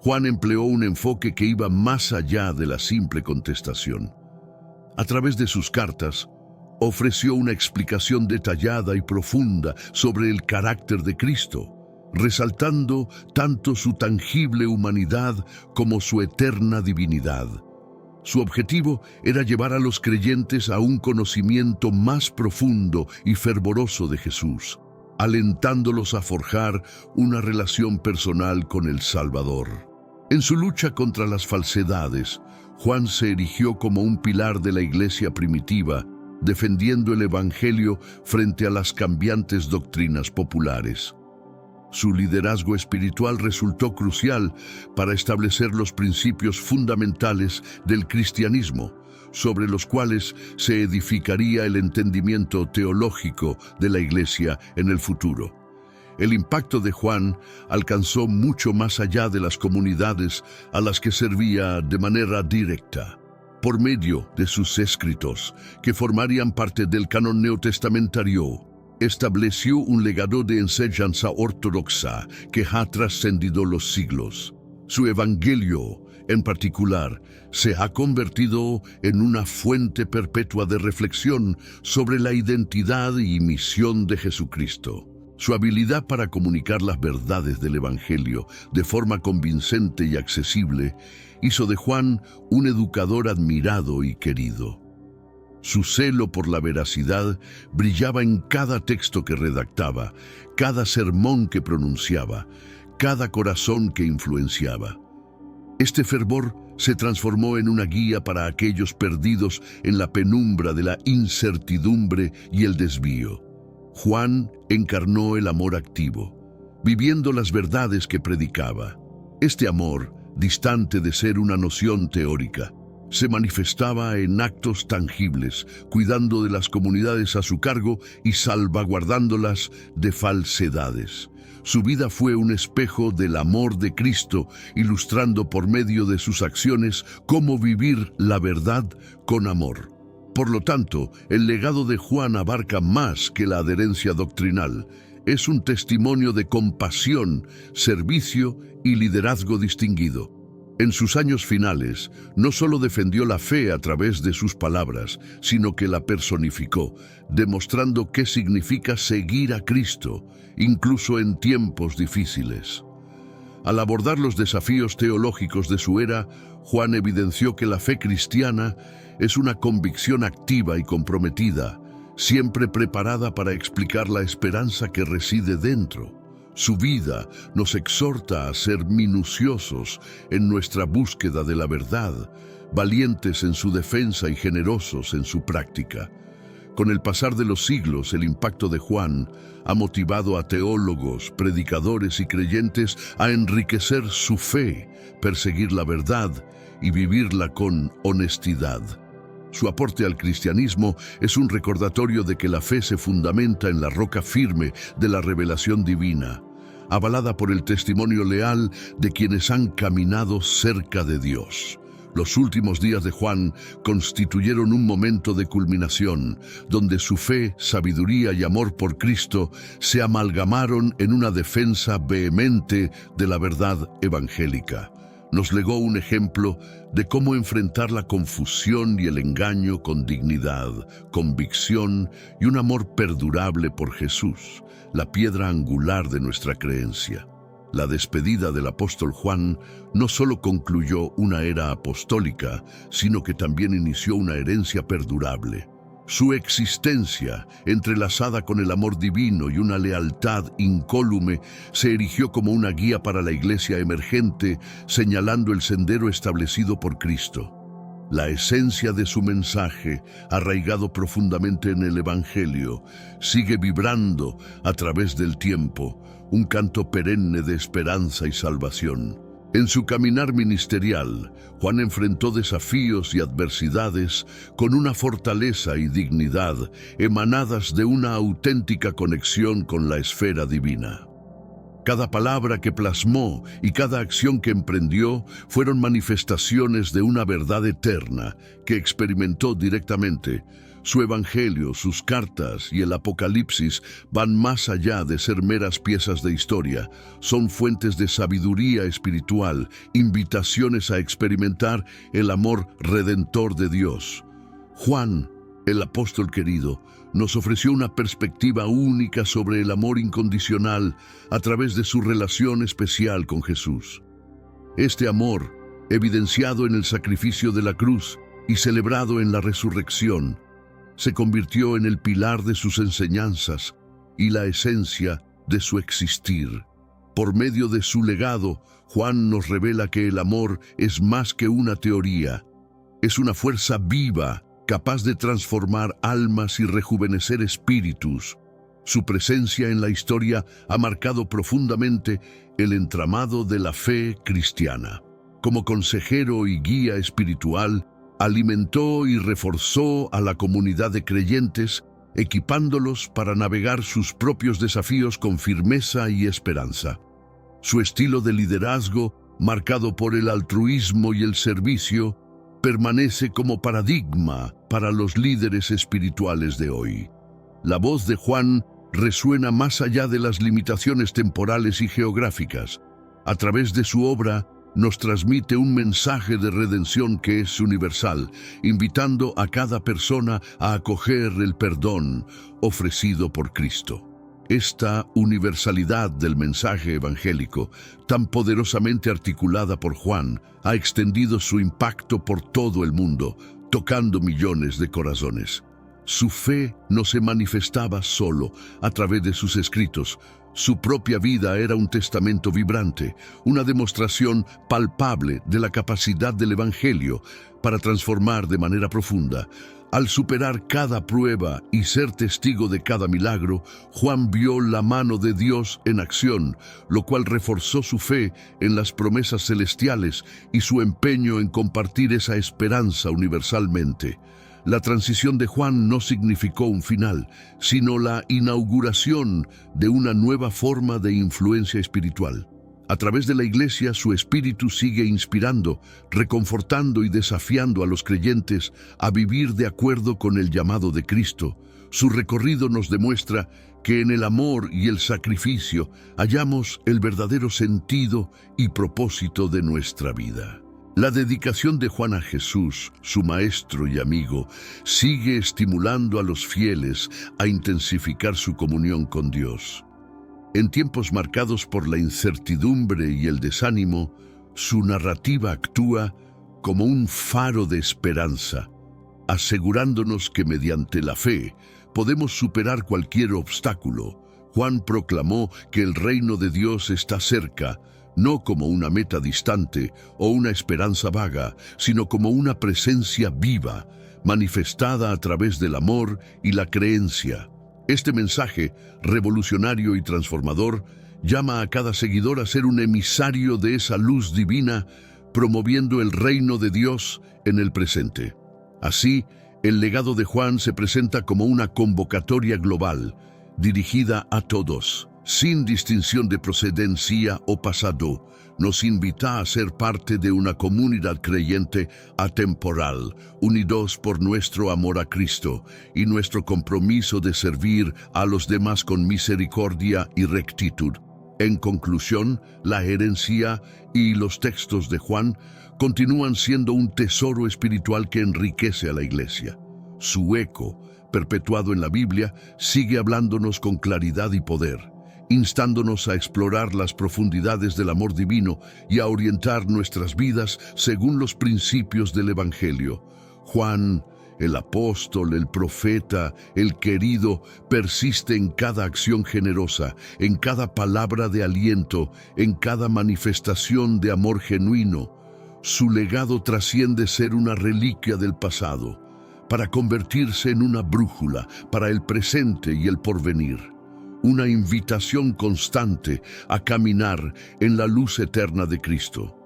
Juan empleó un enfoque que iba más allá de la simple contestación. A través de sus cartas, ofreció una explicación detallada y profunda sobre el carácter de Cristo, resaltando tanto su tangible humanidad como su eterna divinidad. Su objetivo era llevar a los creyentes a un conocimiento más profundo y fervoroso de Jesús, alentándolos a forjar una relación personal con el Salvador. En su lucha contra las falsedades, Juan se erigió como un pilar de la iglesia primitiva, defendiendo el Evangelio frente a las cambiantes doctrinas populares. Su liderazgo espiritual resultó crucial para establecer los principios fundamentales del cristianismo, sobre los cuales se edificaría el entendimiento teológico de la Iglesia en el futuro. El impacto de Juan alcanzó mucho más allá de las comunidades a las que servía de manera directa. Por medio de sus escritos, que formarían parte del canon neotestamentario, estableció un legado de enseñanza ortodoxa que ha trascendido los siglos. Su evangelio, en particular, se ha convertido en una fuente perpetua de reflexión sobre la identidad y misión de Jesucristo. Su habilidad para comunicar las verdades del evangelio de forma convincente y accesible hizo de Juan un educador admirado y querido. Su celo por la veracidad brillaba en cada texto que redactaba, cada sermón que pronunciaba, cada corazón que influenciaba. Este fervor se transformó en una guía para aquellos perdidos en la penumbra de la incertidumbre y el desvío. Juan encarnó el amor activo, viviendo las verdades que predicaba. Este amor, distante de ser una noción teórica, se manifestaba en actos tangibles, cuidando de las comunidades a su cargo y salvaguardándolas de falsedades. Su vida fue un espejo del amor de Cristo, ilustrando por medio de sus acciones cómo vivir la verdad con amor. Por lo tanto, el legado de Juan abarca más que la adherencia doctrinal. Es un testimonio de compasión, servicio y liderazgo distinguido. En sus años finales, no solo defendió la fe a través de sus palabras, sino que la personificó, demostrando qué significa seguir a Cristo, incluso en tiempos difíciles. Al abordar los desafíos teológicos de su era, Juan evidenció que la fe cristiana es una convicción activa y comprometida, siempre preparada para explicar la esperanza que reside dentro. Su vida nos exhorta a ser minuciosos en nuestra búsqueda de la verdad, valientes en su defensa y generosos en su práctica. Con el pasar de los siglos, el impacto de Juan ha motivado a teólogos, predicadores y creyentes a enriquecer su fe, perseguir la verdad y vivirla con honestidad. Su aporte al cristianismo es un recordatorio de que la fe se fundamenta en la roca firme de la revelación divina, avalada por el testimonio leal de quienes han caminado cerca de Dios. Los últimos días de Juan constituyeron un momento de culminación, donde su fe, sabiduría y amor por Cristo se amalgamaron en una defensa vehemente de la verdad evangélica. Nos legó un ejemplo de cómo enfrentar la confusión y el engaño con dignidad, convicción y un amor perdurable por Jesús, la piedra angular de nuestra creencia. La despedida del apóstol Juan no solo concluyó una era apostólica, sino que también inició una herencia perdurable. Su existencia, entrelazada con el amor divino y una lealtad incólume, se erigió como una guía para la iglesia emergente, señalando el sendero establecido por Cristo. La esencia de su mensaje, arraigado profundamente en el Evangelio, sigue vibrando a través del tiempo, un canto perenne de esperanza y salvación. En su caminar ministerial, Juan enfrentó desafíos y adversidades con una fortaleza y dignidad emanadas de una auténtica conexión con la esfera divina. Cada palabra que plasmó y cada acción que emprendió fueron manifestaciones de una verdad eterna que experimentó directamente. Su evangelio, sus cartas y el Apocalipsis van más allá de ser meras piezas de historia. Son fuentes de sabiduría espiritual, invitaciones a experimentar el amor redentor de Dios. Juan, el apóstol querido, nos ofreció una perspectiva única sobre el amor incondicional a través de su relación especial con Jesús. Este amor, evidenciado en el sacrificio de la cruz y celebrado en la resurrección, se convirtió en el pilar de sus enseñanzas y la esencia de su existir. Por medio de su legado, Juan nos revela que el amor es más que una teoría. Es una fuerza viva, capaz de transformar almas y rejuvenecer espíritus. Su presencia en la historia ha marcado profundamente el entramado de la fe cristiana. Como consejero y guía espiritual, alimentó y reforzó a la comunidad de creyentes, equipándolos para navegar sus propios desafíos con firmeza y esperanza. Su estilo de liderazgo, marcado por el altruismo y el servicio, permanece como paradigma para los líderes espirituales de hoy. La voz de Juan resuena más allá de las limitaciones temporales y geográficas. A través de su obra, nos transmite un mensaje de redención que es universal, invitando a cada persona a acoger el perdón ofrecido por Cristo. Esta universalidad del mensaje evangélico, tan poderosamente articulada por Juan, ha extendido su impacto por todo el mundo, tocando millones de corazones. Su fe no se manifestaba solo a través de sus escritos. Su propia vida era un testamento vibrante, una demostración palpable de la capacidad del Evangelio para transformar de manera profunda. Al superar cada prueba y ser testigo de cada milagro, Juan vio la mano de Dios en acción, lo cual reforzó su fe en las promesas celestiales y su empeño en compartir esa esperanza universalmente. La transición de Juan no significó un final, sino la inauguración de una nueva forma de influencia espiritual. A través de la Iglesia, su espíritu sigue inspirando, reconfortando y desafiando a los creyentes a vivir de acuerdo con el llamado de Cristo. Su recorrido nos demuestra que en el amor y el sacrificio hallamos el verdadero sentido y propósito de nuestra vida. La dedicación de Juan a Jesús, su maestro y amigo, sigue estimulando a los fieles a intensificar su comunión con Dios. En tiempos marcados por la incertidumbre y el desánimo, su narrativa actúa como un faro de esperanza, asegurándonos que mediante la fe podemos superar cualquier obstáculo. Juan proclamó que el reino de Dios está cerca, no como una meta distante o una esperanza vaga, sino como una presencia viva, manifestada a través del amor y la creencia. Este mensaje, revolucionario y transformador, llama a cada seguidor a ser un emisario de esa luz divina, promoviendo el reino de Dios en el presente. Así, el legado de Juan se presenta como una convocatoria global, dirigida a todos, sin distinción de procedencia o pasado. Nos invita a ser parte de una comunidad creyente atemporal, unidos por nuestro amor a Cristo y nuestro compromiso de servir a los demás con misericordia y rectitud. En conclusión, la herencia y los textos de Juan continúan siendo un tesoro espiritual que enriquece a la Iglesia. Su eco, perpetuado en la Biblia, sigue hablándonos con claridad y poder, instándonos a explorar las profundidades del amor divino y a orientar nuestras vidas según los principios del Evangelio. Juan, el apóstol, el profeta, el querido, persiste en cada acción generosa, en cada palabra de aliento, en cada manifestación de amor genuino. Su legado trasciende ser una reliquia del pasado, para convertirse en una brújula para el presente y el porvenir. Una invitación constante a caminar en la luz eterna de Cristo.